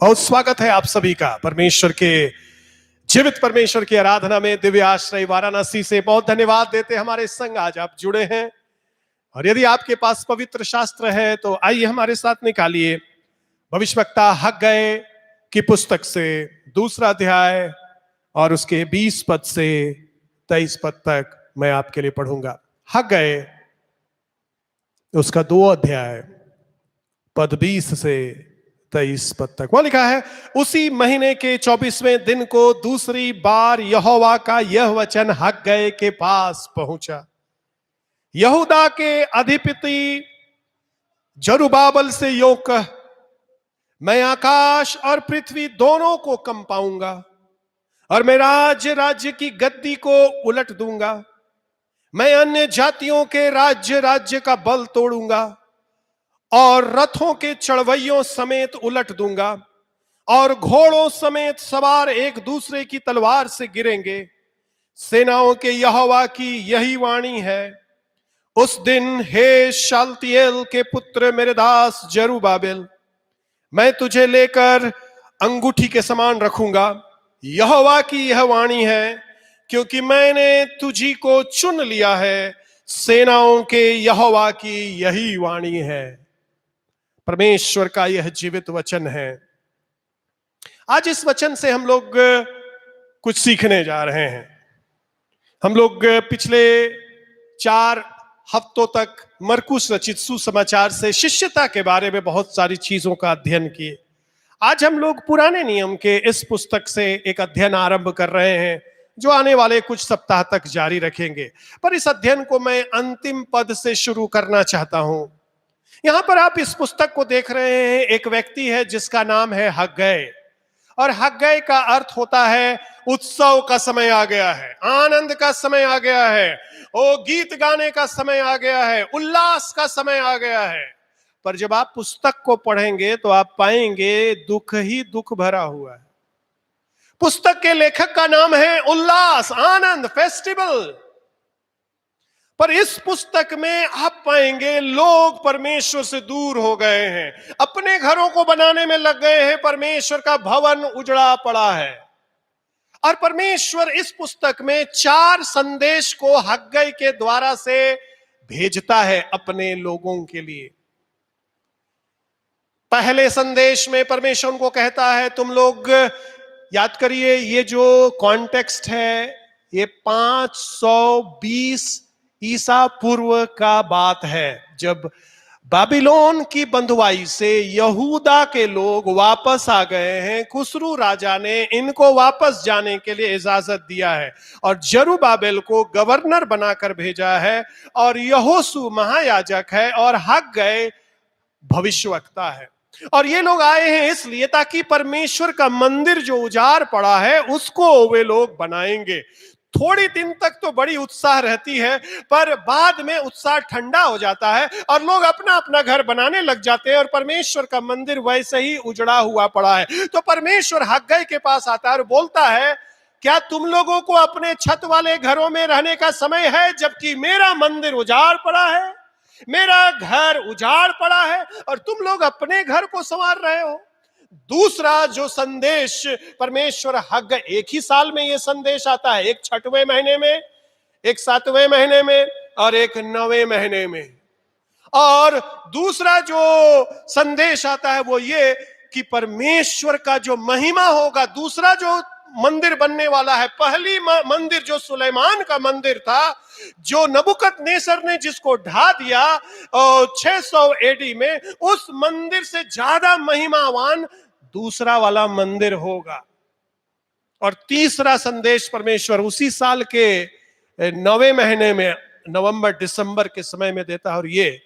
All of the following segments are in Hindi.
बहुत स्वागत है आप सभी का परमेश्वर के जीवित परमेश्वर की आराधना में। दिव्य आश्रय वाराणसी से बहुत धन्यवाद देते हैं हमारे संग आज आप जुड़े हैं। और यदि आपके पास पवित्र शास्त्र है तो आइए हमारे साथ निकालिए भविष्यवक्ता हग्गई की पुस्तक से 2 अध्याय और उसके 20 पद से 23 पद तक मैं आपके लिए पढ़ूंगा। हग्गई उसका 2 अध्याय पद 20 से 23 पद तक। वहां लिखा है, उसी महीने के 24वें दिन को दूसरी बार यहोवा का यह वचन हग्गई के पास पहुंचा। यहूदा के अधिपति जरुब्बाबेल से यों कह, मैं आकाश और पृथ्वी दोनों को कंपाऊंगा और मैं राज्य की गद्दी को उलट दूंगा। मैं अन्य जातियों के राज्य का बल तोड़ूंगा और रथों के चढ़वैयों समेत उलट दूंगा और घोड़ों समेत सवार एक दूसरे की तलवार से गिरेंगे। सेनाओं के यहोवा की यही वाणी है, उस दिन हे शालतिएल के पुत्र मेरे दास जरुब्बाबेल, मैं तुझे लेकर अंगूठी के समान रखूंगा। यहोवा की यह वाणी है, क्योंकि मैंने तुझी को चुन लिया है। सेनाओं के यहोवा की यही वाणी है। परमेश्वर का यह जीवित वचन है। आज इस वचन से हम लोग कुछ सीखने जा रहे हैं। हम लोग पिछले 4 हफ्तों तक मरकुस रचित सुसमाचार से शिष्यता के बारे में बहुत सारी चीजों का अध्ययन किए। आज हम लोग पुराने नियम के इस पुस्तक से एक अध्ययन आरंभ कर रहे हैं जो आने वाले कुछ सप्ताह तक जारी रखेंगे। पर इस अध्ययन को मैं अंतिम पद से शुरू करना चाहता हूं। यहां पर आप इस पुस्तक को देख रहे हैं, एक व्यक्ति है जिसका नाम है हग्गई। और हग्गई का अर्थ होता है उत्सव का समय आ गया है, आनंद का समय आ गया है, ओ गीत गाने का समय आ गया है, उल्लास का समय आ गया है। पर जब आप पुस्तक को पढ़ेंगे तो आप पाएंगे दुख ही दुख भरा हुआ है। पुस्तक के लेखक का नाम है उल्लास, आनंद, फेस्टिवल। पर इस पुस्तक में आप पाएंगे लोग परमेश्वर से दूर हो गए हैं, अपने घरों को बनाने में लग गए हैं, परमेश्वर का भवन उजड़ा पड़ा है। और परमेश्वर इस पुस्तक में 4 संदेश को हग्गई के द्वारा से भेजता है अपने लोगों के लिए। पहले संदेश में परमेश्वर उनको कहता है, तुम लोग याद करिए, ये जो कॉन्टेक्स्ट है ये 520 ईसा पूर्व का बात है, जब बाबिलोन की बंधुआई से यहूदा के लोग वापस आ गए हैं। खुसरू राजा ने इनको वापस जाने के लिए इजाजत दिया है और जरुब्बाबेल को गवर्नर बनाकर भेजा है, और यहोशू महायाजक है और हग्गई भविष्यवक्ता है। और ये लोग आए हैं इसलिए ताकि परमेश्वर का मंदिर जो उजाड़ पड़ा है उसको वे लोग बनाएंगे। थोड़ी दिन तक तो बड़ी उत्साह रहती है, पर बाद में उत्साह ठंडा हो जाता है और लोग अपना अपना घर बनाने लग जाते हैं और परमेश्वर का मंदिर वैसे ही उजड़ा हुआ पड़ा है। तो परमेश्वर हग्गई के पास आता है और बोलता है, क्या तुम लोगों को अपने छत वाले घरों में रहने का समय है, जबकि मेरा मंदिर उजाड़ पड़ा है, मेरा घर उजाड़ पड़ा है और तुम लोग अपने घर को संवार रहे हो। दूसरा जो संदेश परमेश्वर हग्गई, एक ही साल में यह संदेश आता है, एक 6वें महीने में, एक 7वें महीने में और एक 9वें महीने में। और दूसरा जो संदेश आता है वो ये कि परमेश्वर का जो महिमा होगा, दूसरा जो मंदिर बनने वाला है। पहली मंदिर जो सुलेमान का मंदिर था, जो नबूकदनेस्सर ने जिसको ढा दिया 600 एडी में, उस मंदिर से ज्यादा महिमावान दूसरा वाला मंदिर होगा। और तीसरा संदेश परमेश्वर उसी साल के 9वें महीने में, नवंबर दिसंबर के समय में देता है, और ये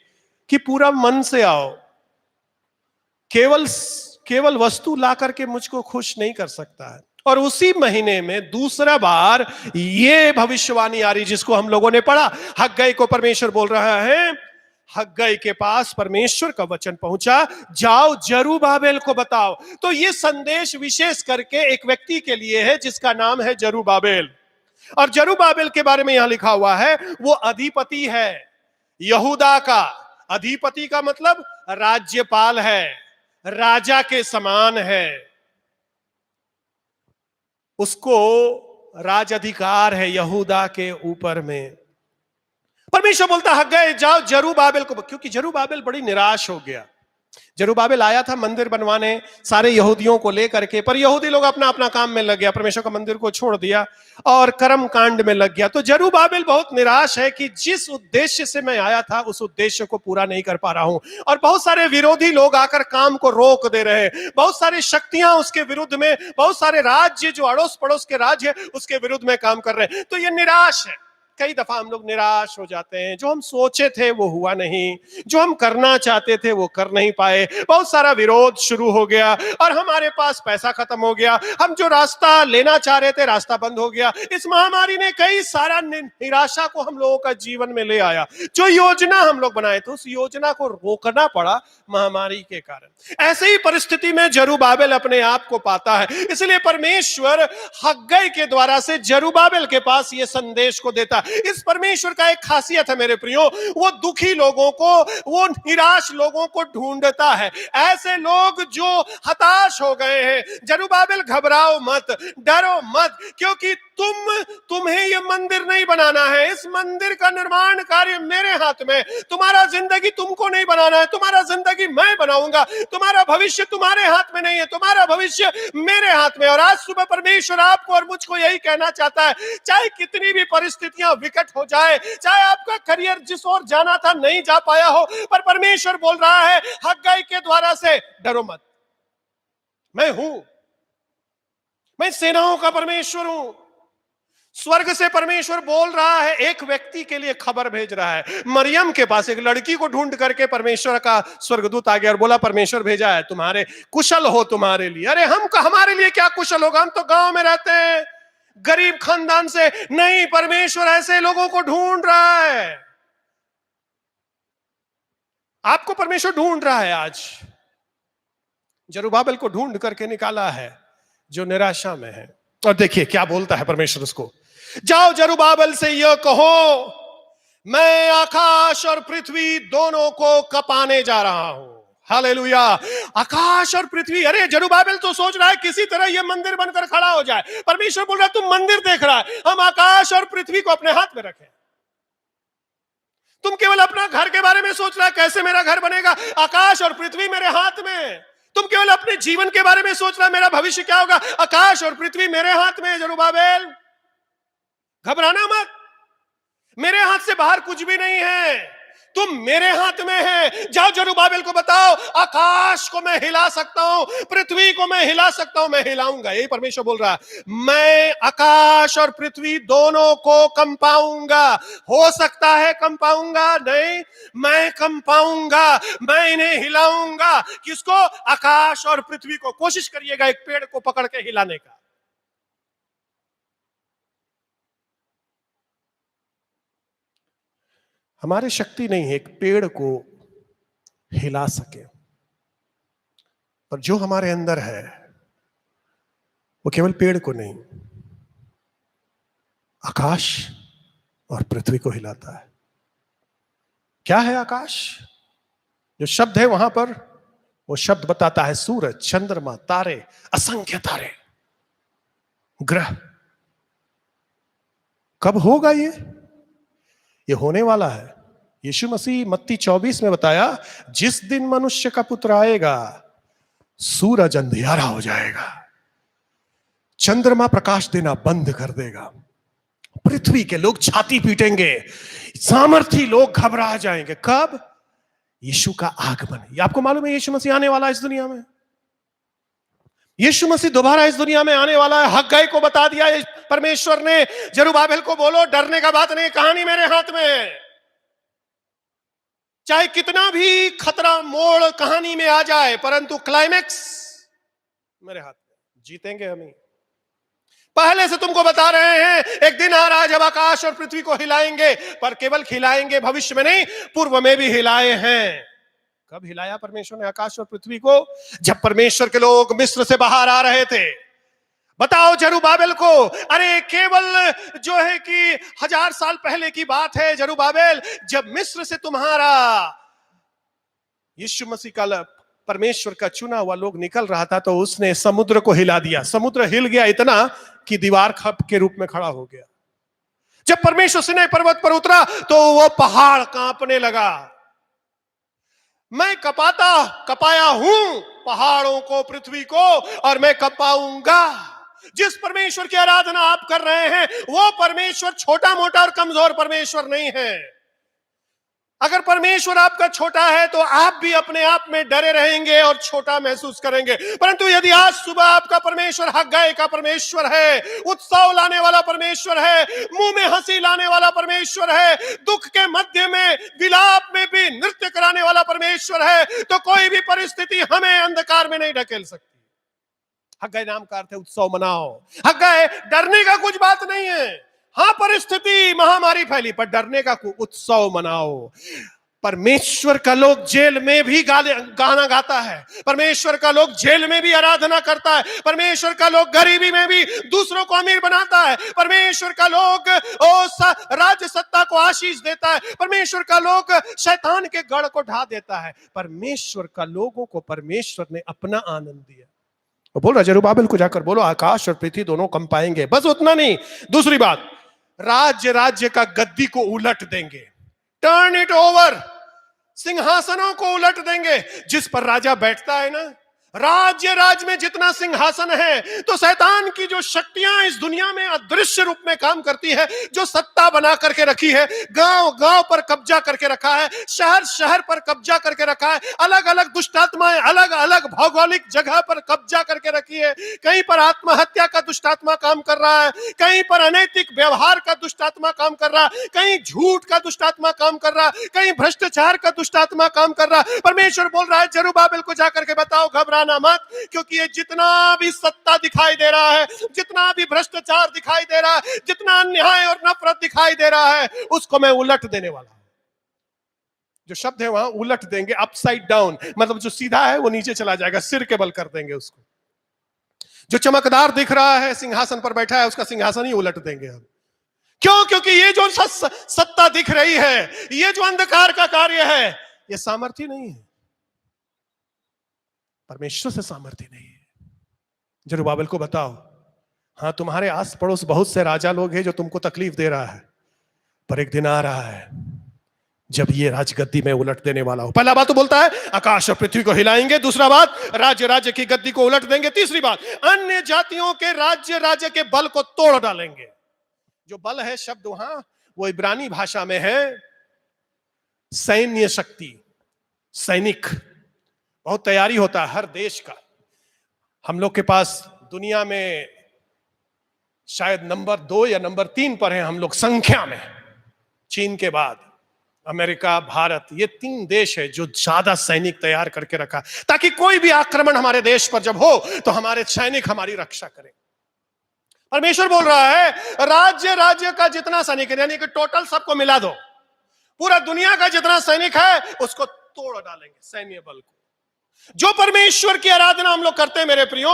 कि पूरा मन से आओ, केवल वस्तु ला करके मुझको खुश नहीं कर सकता है। और उसी महीने में दूसरा बार ये भविष्यवाणी आ रही जिसको हम लोगों ने पढ़ा। हग्गई को परमेश्वर बोल रहा है, हग्गई के पास परमेश्वर का वचन पहुंचा, जाओ जरुब्बाबेल को बताओ। तो ये संदेश विशेष करके एक व्यक्ति के लिए है जिसका नाम है जरुब्बाबेल। और जरुब्बाबेल के बारे में यहां लिखा हुआ है, वो अधिपति है यहूदा का। अधिपति का मतलब राज्यपाल है, राजा के समान है, उसको राज अधिकार है यहूदा के ऊपर में। परमेश्वर बोलता हग्गै जाओ जरूब्बाबेल को, क्योंकि जरूब्बाबेल बड़ी निराश हो गया। जरूब्बाबेल आया था मंदिर बनवाने सारे यहूदियों को लेकर के, पर यहूदी लोग अपना अपना काम में लग गया, परमेश्वर का मंदिर को छोड़ दिया और कर्म कांड में लग गया। तो जरूब्बाबेल बहुत निराश है कि जिस उद्देश्य से मैं आया था उस उद्देश्य को पूरा नहीं कर पा रहा हूं, और बहुत सारे विरोधी लोग आकर काम को रोक दे रहे हैं, बहुत सारी शक्तियां उसके विरुद्ध में, बहुत सारे राज्य जो अड़ोस पड़ोस के राज्य है उसके विरुद्ध में काम कर रहे हैं। तो ये निराश है। कई दफा हम लोग निराश हो जाते हैं, जो हम सोचे थे वो हुआ नहीं, जो हम करना चाहते थे वो कर नहीं पाए, बहुत सारा विरोध शुरू हो गया और हमारे पास पैसा खत्म हो गया, हम जो रास्ता लेना चाह रहे थे रास्ता बंद हो गया। इस महामारी ने कई सारा निराशा को हम लोगों का जीवन में ले आया। जो योजना हम लोग बनाए थे उस योजना को रोकना पड़ा महामारी के कारण। ऐसे ही परिस्थिति में जरूब्बाबेल अपने आप को पाता है, इसलिए परमेश्वर हग्गै के द्वारा से जरूब्बाबेल के पास यह संदेश को देता। इस परमेश्वर का एक खासियत है मेरे प्रियो, वो दुखी लोगों को, वो निराश लोगों को ढूंढता है, ऐसे लोग जो हताश हो गए हैं। जरूब्बाबेल घबराओ मत, डरो मत, क्योंकि तुम्हें यह मंदिर नहीं बनाना है, इस मंदिर का निर्माण कार्य मेरे हाथ में। तुम्हारा जिंदगी तुमको नहीं बनाना है, तुम्हारा जिंदगी मैं बनाऊंगा। तुम्हारा भविष्य तुम्हारे हाथ में नहीं है, तुम्हारा भविष्य मेरे हाथ में। और आज सुबह परमेश्वर आपको और मुझको यही कहना चाहता है, चाहे कितनी भी परिस्थितियां विकट हो जाए, चाहे आपका करियर जिस ओर जाना था नहीं जा पाया हो, पर परमेश्वर बोल रहा है हग्गै के द्वारा से, डरो मत, मैं हूं, मैं सेनाओं का परमेश्वर हूं। स्वर्ग से परमेश्वर बोल रहा है, एक व्यक्ति के लिए खबर भेज रहा है। मरियम के पास एक लड़की को ढूंढ करके परमेश्वर का स्वर्गदूत आ गया और बोला परमेश्वर भेजा है तुम्हारे, कुशल हो तुम्हारे लिए। अरे हमारे लिए क्या कुशल होगा, हम तो गांव में रहते हैं, गरीब खानदान से। नहीं, परमेश्वर ऐसे लोगों को ढूंढ रहा है, आपको परमेश्वर ढूंढ रहा है। आज जरूब्बाबेल को ढूंढ करके निकाला है जो निराशा में है। और देखिए क्या बोलता है परमेश्वर उसको, जाओ जरूब्बाबेल से यह कहो, मैं आकाश और पृथ्वी दोनों को कपाने जा रहा हूं। हालेलुया, आकाश और पृथ्वी। अरे जरूब्बाबेल तो सोच रहा है किसी तरह यह मंदिर बनकर खड़ा हो जाए। परमेश्वर बोल रहा है तुम मंदिर देख रहा है, हम आकाश और पृथ्वी को अपने हाथ में रखें। तुम केवल अपना घर के बारे में सोच रहा है, कैसे मेरा घर बनेगा, आकाश और पृथ्वी मेरे हाथ में। तुम केवल अपने जीवन के बारे में सोच रहा है, मेरा भविष्य क्या होगा, आकाश और पृथ्वी मेरे हाथ में है। जरूब्बाबेल घबराना मत, मेरे हाथ से बाहर कुछ भी नहीं है, तुम मेरे हाथ में है। जाओ जरूब्बाबेल को बताओ, आकाश को मैं हिला सकता हूं, पृथ्वी को मैं हिला सकता हूं, मैं हिलाऊंगा। यही परमेश्वर बोल रहा है, मैं आकाश और पृथ्वी दोनों को कंपाऊंगा। हो सकता है कंपाऊंगा, नहीं, मैं कंपाऊंगा, मैं इन्हें हिलाऊंगा। किसको? आकाश और पृथ्वी को। कोशिश करिएगा एक पेड़ को पकड़ के हिलाने का। हमारी शक्ति नहीं है एक पेड़ को हिला सके, पर जो हमारे अंदर है वो केवल पेड़ को नहीं, आकाश और पृथ्वी को हिलाता है। क्या है आकाश? जो शब्द है वहां पर, वो शब्द बताता है सूरज, चंद्रमा, तारे, असंख्य तारे, ग्रह। कब होगा ये होने वाला है। यीशु मसीह मत्ती 24 में बताया, जिस दिन मनुष्य का पुत्र आएगा सूरज अंधियारा हो जाएगा, चंद्रमा प्रकाश देना बंद कर देगा, पृथ्वी के लोग छाती पीटेंगे, सामर्थी लोग घबरा जाएंगे। कब? यीशु का आगमन। आपको मालूम है यीशु मसीह आने वाला है इस दुनिया में, यीशु मसीह दोबारा इस दुनिया में आने वाला है। हग्गै को बता दिया परमेश्वर ने, जरूब्बाबेल को बोलो डरने का बात नहीं, कहानी मेरे हाथ में है। चाहे कितना भी खतरा मोड़ कहानी में आ जाए, परंतु क्लाइमैक्स मेरे हाथ में, जीतेंगे हम ही। पहले से तुमको बता रहे हैं, एक दिन आ रहा है जब आकाश और पृथ्वी को हिलाएंगे, पर केवल हिलाएंगे भविष्य में नहीं, पूर्व में भी हिलाए हैं। कब हिलाया परमेश्वर ने आकाश और पृथ्वी को? जब परमेश्वर के लोग मिस्र से बाहर आ रहे थे। बताओ जरूब्बाबेल को, अरे केवल जो है कि 1000 साल पहले की बात है जरूब्बाबेल, जब मिस्र से तुम्हारा यीशु मसीह का परमेश्वर का चुना हुआ लोग निकल रहा था तो उसने समुद्र को हिला दिया। समुद्र हिल गया इतना कि दीवार खप के रूप में खड़ा हो गया। जब परमेश्वर सिनै पर्वत पर उतरा तो वो पहाड़ कांपने लगा। मैं कपाया हूं पहाड़ों को, पृथ्वी को, और मैं कपाऊंगा। जिस परमेश्वर की आराधना आप कर रहे हैं वो परमेश्वर छोटा मोटा और कमजोर परमेश्वर नहीं है। अगर परमेश्वर आपका छोटा है तो आप भी अपने आप में डरे रहेंगे और छोटा महसूस करेंगे। परंतु यदि आज सुबह आपका परमेश्वर हग्गाई का परमेश्वर है, उत्सव लाने वाला परमेश्वर है, मुंह में हंसी लाने वाला परमेश्वर है, दुख के मध्य में विलाप में भी नृत्य कराने वाला परमेश्वर है, तो कोई भी परिस्थिति हमें अंधकार में नहीं ढकेल सकती। हग्गाई नाम का अर्थ है उत्सव मनाओ। हग्गाई डरने का कुछ बात नहीं है। हाँ, परिस्थिति महामारी फैली पर डरने का उत्सव मनाओ। परमेश्वर का लोग जेल में भी गाना गाता है, परमेश्वर का लोग जेल में भी आराधना करता है, परमेश्वर का लोग गरीबी में भी दूसरों को अमीर बनाता है, परमेश्वर का लोग राज्य सत्ता को आशीष देता है, परमेश्वर का लोग शैतान के गढ़ को ढा देता है। परमेश्वर का लोगों को परमेश्वर ने अपना आनंद दिया। वो बोल रहा जरुब्बाबिल को जाकर बोलो आकाश और पृथ्वी दोनों कंपाएंगे। बस उतना नहीं, दूसरी बात, राज्य का गद्दी को उलट देंगे। Turn it over. सिंहासनों को उलट देंगे। जिस पर राजा बैठता है ना, राज्य में जितना सिंहासन है, तो शैतान की जो शक्तियां इस दुनिया में अदृश्य रूप में काम करती है, जो सत्ता बना करके रखी है, गांव पर कब्जा करके रखा है, शहर पर कब्जा करके रखा है, अलग अलग दुष्टात्माएं अलग अलग भौगोलिक जगह पर कब्जा करके रखी है। कहीं पर आत्महत्या का दुष्टात्मा काम कर रहा है, कहीं पर अनैतिक व्यवहार का दुष्टात्मा काम कर रहा है, कहीं झूठ का दुष्टात्मा काम कर रहा है, कहीं भ्रष्टाचार का दुष्टात्मा काम कर रहा है। परमेश्वर बोल रहा है जरुब्बाबिल को जाकर के बताओ, घबरा मत, क्योंकि ये जितना भी सत्ता दिखाई दे रहा है, जितना भी भ्रष्टाचार दिखाई दे रहा है, जितना अन्याय और नफरत दिखाई दे रहा है, उसको मैं उलट देने वाला हूं। जो शब्द है वहां उलट देंगे, अपसाइड डाउन, मतलब जो सीधा है वो नीचे चला जाएगा, सिर के बल कर देंगे उसको। जो चमकदार दिख रहा है सिंहासन पर बैठा है, उसका सिंहासन ही उलट देंगे हम। क्यों? क्योंकि ये जो सत्ता दिख रही है, ये जो अंधकार का कार्य है, ये सामर्थ्य नहीं है, परमेश्वर से सामर्थ्य नहीं है। जरुब्बाबिल को बताओ, हाँ तुम्हारे आस पड़ोस बहुत से राजा लोग हैं जो तुमको तकलीफ दे रहा है, पर एक दिन आ रहा है जब ये राजगद्दी में उलट देने वाला हो। पहला बात तो बोलता है आकाश और पृथ्वी को हिलाएंगे, दूसरा बात राज्य की गद्दी को उलट देंगे, तीसरी बात अन्य जातियों के राज्य के बल को तोड़ डालेंगे। जो बल है शब्द वहां वो इब्रानी भाषा में है सैन्य शक्ति, सैनिक। बहुत तैयारी होता है हर देश का। हम लोग के पास दुनिया में शायद नंबर 2 या नंबर 3 पर हैं हम लोग संख्या में, चीन के बाद अमेरिका, भारत, ये 3 देश है जो ज्यादा सैनिक तैयार करके रखा, ताकि कोई भी आक्रमण हमारे देश पर जब हो तो हमारे सैनिक हमारी रक्षा करें। परमेश्वर बोल रहा है राज्य का जितना सैनिक है, यानी कि टोटल सबको मिला दो, पूरा दुनिया का जितना सैनिक है उसको तोड़ डालेंगे, सैन्य बल को। जो परमेश्वर की आराधना हम लोग करते हैं मेरे प्रियो,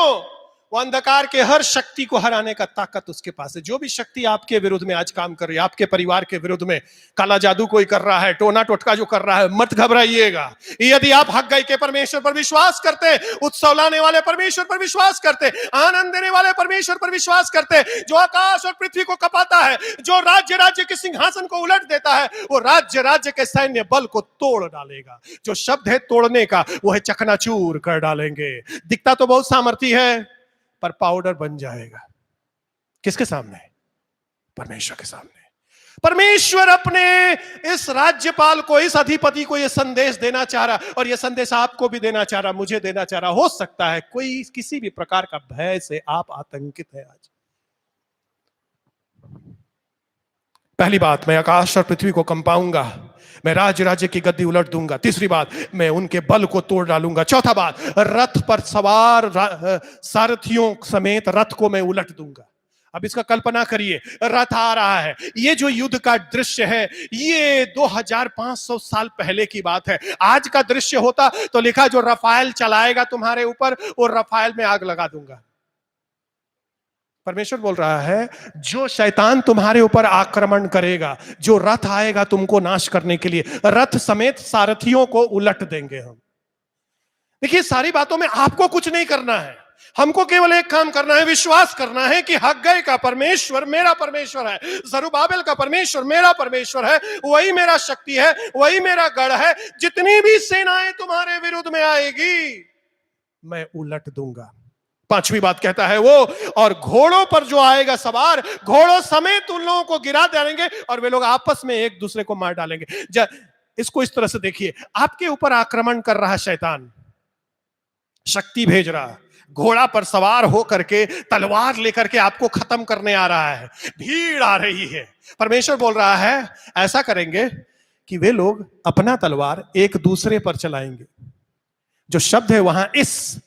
वो अंधकार के हर शक्ति को हराने का ताकत उसके पास है। जो भी शक्ति आपके विरुद्ध में आज काम कर रही है, आपके परिवार के विरुद्ध में काला जादू कोई कर रहा है, टोना टोटका जो कर रहा है, मत घबराइएगा। यदि आप हग्गाई के परमेश्वर पर विश्वास करते, उत्सव लाने वाले परमेश्वर पर विश्वास करते, आनंद देने वाले परमेश्वर पर विश्वास करते, जो आकाश और पृथ्वी को कपाता है, जो राज्य के सिंहासन को उलट देता है, वो राज्य के सैन्य बल को तोड़ डालेगा। जो शब्द है तोड़ने का, वो है चकनाचूर कर डालेंगे। दिखता तो बहुत सामर्थी है पर पाउडर बन जाएगा। किसके सामने? परमेश्वर के सामने। परमेश्वर अपने इस राज्यपाल को, इस अधिपति को यह संदेश देना चाह रहा, और यह संदेश आपको भी देना चाह रहा, मुझे देना चाह रहा। हो सकता है कोई किसी भी प्रकार का भय से आप आतंकित है आज। पहली बात, मैं आकाश और पृथ्वी को कंपाऊंगा, मैं राज्य की गद्दी उलट दूंगा। तीसरी बात, मैं उनके बल को तोड़ डालूंगा। चौथा बात, रथ पर सवार सारथियों समेत रथ को मैं उलट दूंगा। अब इसका कल्पना करिए, रथ आ रहा है। ये जो युद्ध का दृश्य है, ये 2500 साल पहले की बात है। आज का दृश्य होता तो लिखा जो रफाएल चलाएगा तुम्हारे ऊपर, वो रफाएल में आग लगा दूंगा। परमेश्वर बोल रहा है जो शैतान तुम्हारे ऊपर आक्रमण करेगा, जो रथ आएगा तुमको नाश करने के लिए, रथ समेत सारथियों को उलट देंगे हम। देखिए, सारी बातों में आपको कुछ नहीं करना है, हमको केवल एक काम करना है, विश्वास करना है कि हग्गई का परमेश्वर मेरा परमेश्वर है, जरुब्बाबिल का परमेश्वर मेरा परमेश्वर है, वही मेरा शक्ति है, वही मेरा गढ़ है। जितनी भी सेनाएं तुम्हारे विरुद्ध में आएगी मैं उलट दूंगा। पांचवी बात कहता है वो, और घोड़ों पर जो आएगा सवार, घोड़ों समेत उन लोगों को गिरा डालेंगे और वे लोग आपस में एक दूसरे को मार डालेंगे। इसको इस तरह से देखिए, आपके ऊपर आक्रमण कर रहा शैतान, शक्ति भेज रहा, घोड़ा पर सवार हो करके तलवार लेकर के आपको खत्म करने आ रहा है, भीड़ आ रही है। परमेश्वर बोल रहा है ऐसा करेंगे कि वे लोग अपना तलवार एक दूसरे पर चलाएंगे। जो शब्द है वहां इस,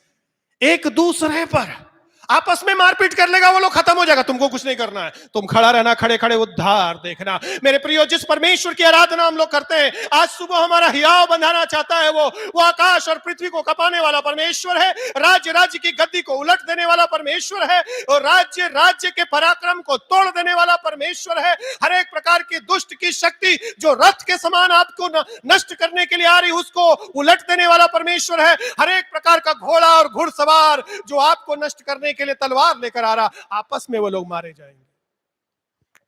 एक दूसरे पर आपस में मारपीट कर लेगा, वो लोग खत्म हो जाएगा। तुमको कुछ नहीं करना है, तुम खड़ा रहना, खड़े खड़े उद्धार देखना। मेरे प्रियो, जिस परमेश्वर की आराधना हम लोग करते हैं, आज सुबह हमारा हियाव बंधाना चाहता है, वो आकाश और पृथ्वी को कपाने वाला परमेश्वर है, राज्य राज्य की गद्दी को उलट देने वाला परमेश्वर है, और राज्य राज्य के पराक्रम को तोड़ देने वाला परमेश्वर है। हर एक प्रकार की दुष्ट की शक्ति जो रथ के समान आपको नष्ट करने के लिए आ रही, उसको उलट देने वाला परमेश्वर है। हर एक प्रकार का घोड़ा और घुड़सवार जो आपको नष्ट करने के लिए तलवार लेकर आ रहा, आपस में वो लोग मारे जाएंगे।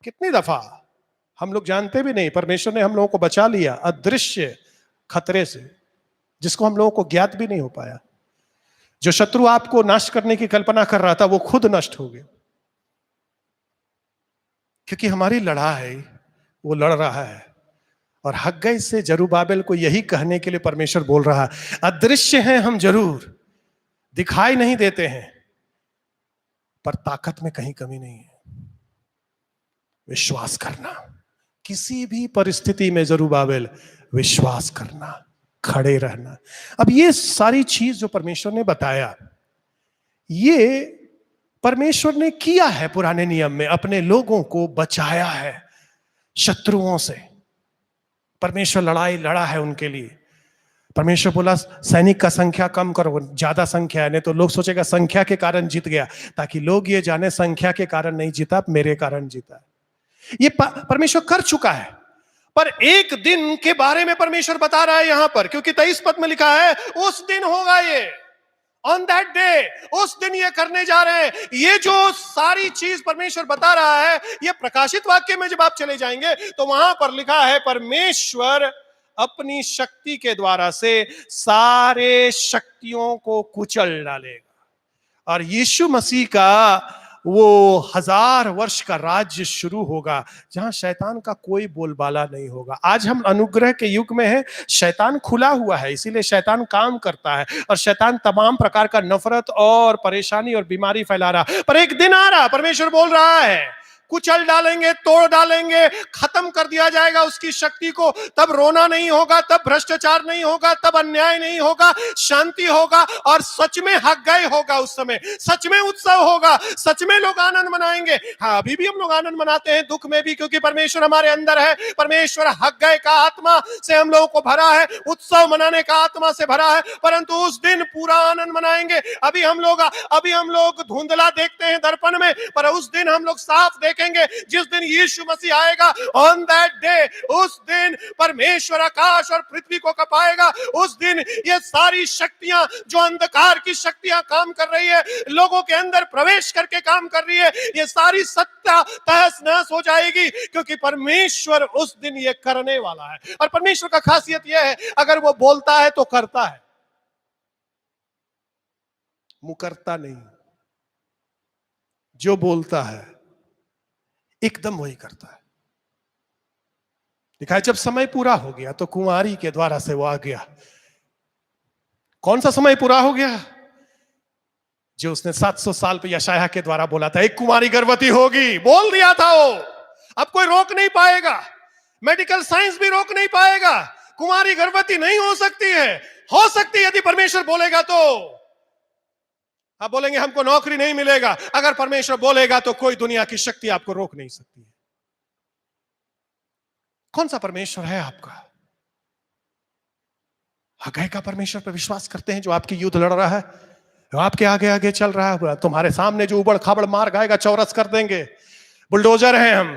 कितनी दफा हम लोग जानते भी नहीं, परमेश्वर ने हम लोगों को बचा लिया अदृश्य खतरे से, जिसको हम लोगों को ज्ञात भी नहीं हो पाया। जो शत्रु आपको नाश करने की कल्पना कर रहा था, वो खुद नष्ट हो गया, क्योंकि हमारी लड़ाई वो लड़ रहा है। और हग्गई से जरुब्बाबिल को यही कहने के लिए परमेश्वर बोल रहा है, अदृश्य हैं हम जरूर, दिखाई नहीं देते हैं, पर ताकत में कहीं कमी नहीं है। विश्वास करना, किसी भी परिस्थिति में जरुब्बाबिल विश्वास करना, खड़े रहना। अब ये सारी चीज जो परमेश्वर ने बताया, ये परमेश्वर ने किया है पुराने नियम में, अपने लोगों को बचाया है शत्रुओं से। परमेश्वर लड़ाई लड़ा है उनके लिए। परमेश्वर बोला सैनिक का संख्या कम करो, ज्यादा संख्या है, नहीं तो लोग सोचेगा संख्या के कारण जीत गया, ताकि लोग ये जाने संख्या के कारण नहीं जीता, मेरे कारण जीता। ये परमेश्वर कर चुका है, पर एक दिन के बारे में परमेश्वर बता रहा है यहां पर, क्योंकि 23 पद में लिखा है उस दिन होगा ये, ऑन दैट डे, उस दिन ये करने जा रहे हैं। ये जो सारी चीज परमेश्वर बता रहा है, ये प्रकाशित वाक्य में जब आप चले जाएंगे तो वहां पर लिखा है परमेश्वर अपनी शक्ति के द्वारा से सारे शक्तियों को कुचल डालेगा, और यीशु मसीह का वो 1000 वर्ष का राज्य शुरू होगा, जहां शैतान का कोई बोलबाला नहीं होगा। आज हम अनुग्रह के युग में हैं, शैतान खुला हुआ है, इसीलिए शैतान काम करता है, और शैतान तमाम प्रकार का नफरत और परेशानी और बीमारी फैला रहा। पर एक दिन आ रहा, परमेश्वर बोल रहा है, कुचल डालेंगे, तोड़ डालेंगे, खत्म कर दिया जाएगा उसकी शक्ति को। तब रोना नहीं होगा, तब भ्रष्टाचार नहीं होगा, तब अन्याय नहीं होगा, शांति होगा, और सच में हग्गई होगा। उस समय सच में उत्सव होगा, सच में लोग आनंद मनाएंगे। हाँ, अभी भी हम लोग आनंद मनाते हैं, दुख में भी, क्योंकि परमेश्वर हमारे अंदर है। परमेश्वर हग्गई का आत्मा से हम लोगों को भरा है, उत्सव मनाने का आत्मा से भरा है, परंतु उस दिन पूरा आनंद मनाएंगे। अभी हम लोग धुंधला देखते हैं दर्पण में, पर उस दिन हम लोग साफ देखेंगे, जिस दिन यीशु मसीह आएगा। ऑन दैट डे, उस दिन परमेश्वर आकाश और पृथ्वी को कपाएगा। उस दिन ये सारी शक्तियां, जो अंधकार की शक्तियां काम कर रही है, लोगों के अंदर प्रवेश करके काम कर रही है, ये सारी सत्ता तहस नहस हो जाएगी, क्योंकि परमेश्वर उस दिन ये करने वाला है। और परमेश्वर का खासियत यह है, अगर वो बोलता है तो करता है, मुकरता नहीं। जो बोलता है एकदम वही करता है। दिखाए, जब समय पूरा हो गया तो कुंवारी के द्वारा से वो आ गया। कौन सा समय पूरा हो गया? जो उसने 700 साल पे यशायाह के द्वारा बोला था, एक कुंवारी गर्भवती होगी, बोल दिया था वो। अब कोई रोक नहीं पाएगा, मेडिकल साइंस भी रोक नहीं पाएगा। कुंवारी गर्भवती नहीं हो सकती है, हो सकती है यदि परमेश्वर बोलेगा तो। आप बोलेंगे हमको नौकरी नहीं मिलेगा, अगर परमेश्वर बोलेगा तो कोई दुनिया की शक्ति आपको रोक नहीं सकती है। कौन सा परमेश्वर है आपका? हग्गई का परमेश्वर पर विश्वास करते हैं, जो आपकी युद्ध लड़ रहा है, जो आपके आगे आगे चल रहा है, तुम्हारे सामने जो उबड़ खाबड़ मार गाएगा, चौरस कर देंगे। बुलडोजर हैं हम,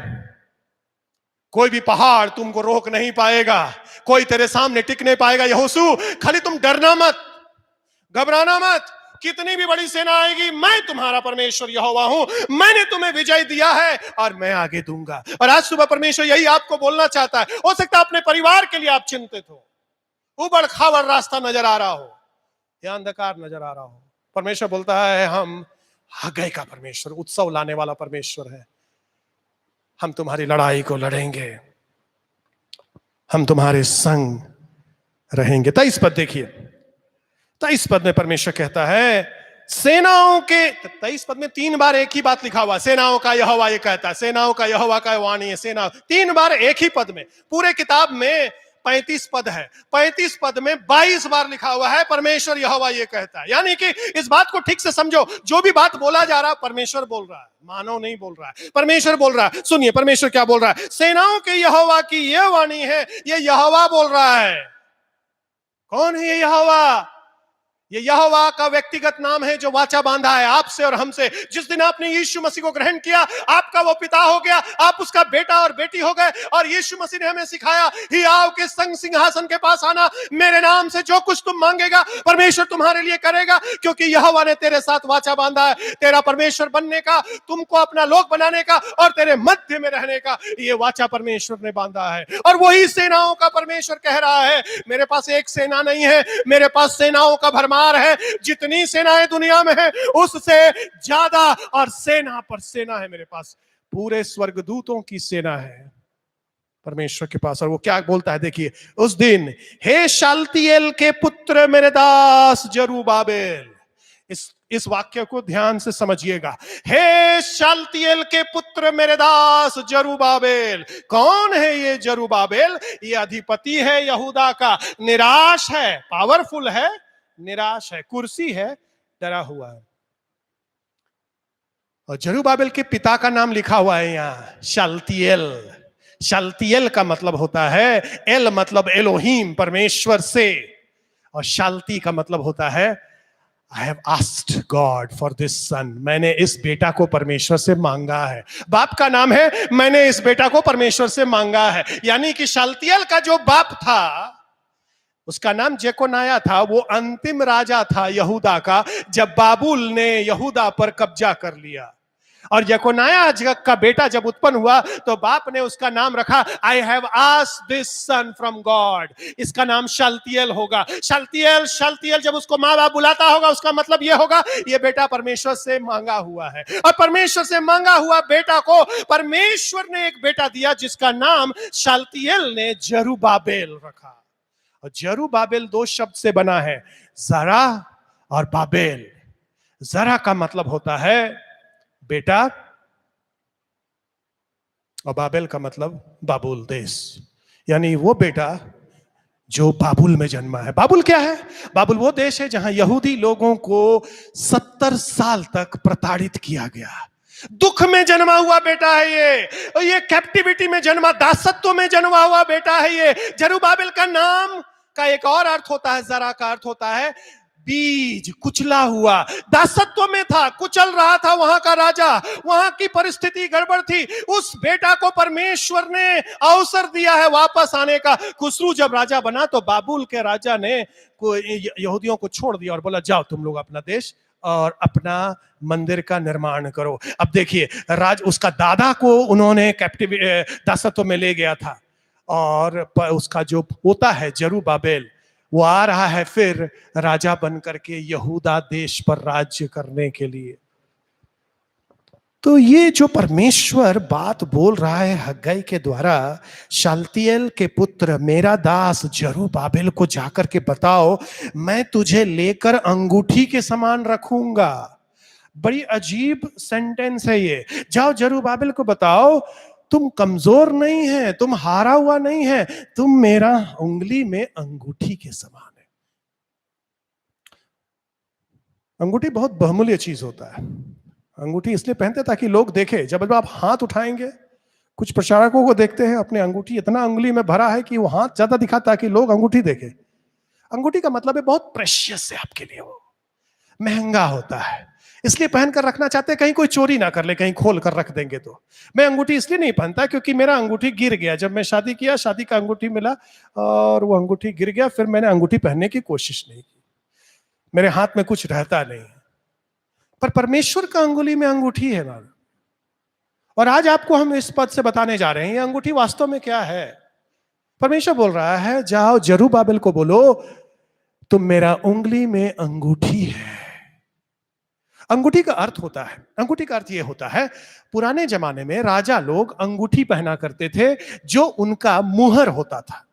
कोई भी पहाड़ तुमको रोक नहीं पाएगा, कोई तेरे सामने टिक नहीं पाएगा। यहोशू, खाली तुम डरना मत, घबराना मत, कितनी भी बड़ी सेना आएगी, मैं तुम्हारा परमेश्वर यहोवा हूं, मैंने तुम्हें विजय दिया है और मैं आगे दूंगा। और आज सुबह परमेश्वर यही आपको बोलना चाहता है। हो सकता है अपने परिवार के लिए आप चिंतित हो, उबड़ खाबड़ रास्ता नजर आ रहा हो या अंधकार नजर आ रहा हो। परमेश्वर बोलता है हम हग्गै का परमेश्वर, उत्सव लाने वाला परमेश्वर है। हम तुम्हारी लड़ाई को लड़ेंगे, हम तुम्हारे संग रहेंगे। 23 पद देखिए, 23 पद में परमेश्वर कहता है सेनाओं के, 23 पद में 3 बार एक ही बात लिखा हुआ, सेनाओं का यहोवा ये कहता है, सेनाओं का यहोवा का वाणी है, सेना 3 बार एक ही पद में। पूरे किताब में 35 पद है, 35 पद में 22 बार लिखा हुआ है परमेश्वर यहोवा ये कहता है। यानी कि इस बात को ठीक से समझो, जो भी बात बोला जा रहा है परमेश्वर बोल रहा है, मानव नहीं बोल रहा है, परमेश्वर बोल रहा है। सुनिए परमेश्वर क्या बोल रहा है, सेनाओं के यहोवा की यह वाणी है, ये यहोवा बोल रहा है। कौन है ये यहोवा? ये यहोवा का व्यक्तिगत नाम है जो वाचा बांधा है आपसे और हमसे। जिस दिन आपने यीशु मसीह को ग्रहण किया, आपका वो पिता हो गया, आप उसका बेटा और बेटी हो गए। और यीशु मसीह ने हमें सिखाया, ही आओ के संग सिंहासन के पास आना, मेरे नाम से जो कुछ तुम मांगेगा परमेश्वर तुम्हारे लिए करेगा, क्योंकि यहोवा ने तेरे साथ वाचा बांधा है, तेरा परमेश्वर बनने का, तुमको अपना लोक बनाने का और तेरे मध्य में रहने का। ये वाचा परमेश्वर ने बांधा है। और वही सेनाओं का परमेश्वर कह रहा है, मेरे पास एक सेना नहीं है, मेरे पास सेनाओं का भरमार है। जितनी सेनाएं दुनिया में है उससे ज्यादा, और सेना पर सेना है मेरे पास, पूरे स्वर्गदूतों की सेना है परमेश्वर के पास। और वो क्या बोलता है देखिए, उस दिन हे शालतिएल के पुत्र मेरे दास जरुब्बाबेल। इस वाक्य को ध्यान से समझिएगा, हे शालतिएल के पुत्र मेरे दास जरुब्बाबेल। कौन है ये जरुब्बाबेल? ये अधिपति है यहूदा का, निराश है, पावरफुल है, निराश है, कुर्सी है, डरा हुआ है। और जरुब्बाबेल के पिता का नाम लिखा हुआ है यहां, शालतिएल। शालतिएल का मतलब होता है, एल मतलब एलोहीम, परमेश्वर से, और शालती का मतलब होता है I have asked God for this son. मैंने इस बेटा को परमेश्वर से मांगा है। बाप का नाम है, मैंने इस बेटा को परमेश्वर से मांगा है। यानी कि शालतिएल का जो बाप था उसका नाम जेकोनाया था, वो अंतिम राजा था यहूदा का, जब बाबुल ने यहूदा पर कब्जा कर लिया। और जेकोनाया का बेटा जब उत्पन्न हुआ तो बाप ने उसका नाम रखा, I have asked this son from God. इसका नाम शालतिएल होगा। शालतिएल जब उसको माँ बाप बुलाता होगा, उसका मतलब यह होगा ये बेटा परमेश्वर से मांगा हुआ है। और परमेश्वर से मांगा हुआ बेटा को परमेश्वर ने एक बेटा दिया जिसका नाम शालतिएल ने जरुब्बाबेल रखा। और जरुब्बाबेल 2 शब्द से बना है, जरा और बाबेल। जरा का मतलब होता है बेटा, और बाबेल का मतलब बाबुल देश, यानी वो बेटा जो बाबुल में जन्मा है। बाबुल क्या है? बाबुल वो देश है जहां यहूदी लोगों को 70 साल तक प्रताड़ित किया गया। दुख में जन्मा हुआ बेटा है ये कैप्टिविटी में जन्मा, दासत्व में जन्मा हुआ बेटा है ये। जरुब्बाबेल का नाम का एक और अर्थ होता है, जरा का अर्थ होता है बीज, कुचला हुआ। दासत्व में था, कुचल रहा था वहां का राजा, वहां की परिस्थिति गड़बड़ थी। उस बेटा को परमेश्वर ने अवसर दिया है वापस आने का। खुसरू जब राजा बना तो बाबुल के राजा ने यहूदियों को छोड़ दिया और बोला जाओ तुम लोग अपना देश और अपना मंदिर का निर्माण करो। अब देखिए, उसका दादा को उन्होंने कैप्टिव दासत्व में ले गया था, और उसका जो पोता है जरुब्बाबेल, वो आ रहा है फिर राजा बन करके यहूदा देश पर राज्य करने के लिए। तो ये जो परमेश्वर बात बोल रहा है हग्गै के द्वारा, शालतिएल के पुत्र मेरा दास जरुब्बाबेल को जाकर के बताओ, मैं तुझे लेकर अंगूठी के समान रखूंगा। बड़ी अजीब सेंटेंस है ये। जाओ जरुब्बाबेल को बताओ, तुम कमजोर नहीं है, तुम हारा हुआ नहीं है, तुम मेरा उंगली में अंगूठी के समान है। अंगूठी बहुत बहुमूल्य चीज होता है। अंगूठी इसलिए पहनते ताकि लोग देखें। जब आप हाथ उठाएंगे, कुछ प्रचारकों को देखते हैं अपने अंगूठी इतना उंगली में भरा है कि वो हाथ ज्यादा दिखाता है कि लोग अंगूठी देखें। अंगूठी का मतलब है बहुत प्रेशियस है आपके लिए, वो महंगा होता है, इसलिए पहनकर रखना चाहते हैं कहीं कोई चोरी ना कर ले, कहीं खोल कर रख देंगे तो। मैं अंगूठी इसलिए नहीं पहनता क्योंकि मेरा अंगूठी गिर गया। जब मैं शादी किया, शादी का अंगूठी मिला और वो अंगूठी गिर गया, फिर मैंने अंगूठी पहनने की कोशिश नहीं की। मेरे हाथ में कुछ रहता नहीं, पर परमेश्वर का अंगुली में अंगूठी है ना। और आज आपको हम इस पद से बताने जा रहे हैं ये अंगूठी वास्तव में क्या है। परमेश्वर बोल रहा है, जाओ जरूब्बाबिल को बोलो तुम मेरा उंगली में अंगूठी है। अंगूठी का अर्थ होता है, अंगूठी का अर्थ यह होता है, पुराने जमाने में राजा लोग अंगूठी पहना करते थे जो उनका मुहर होता था,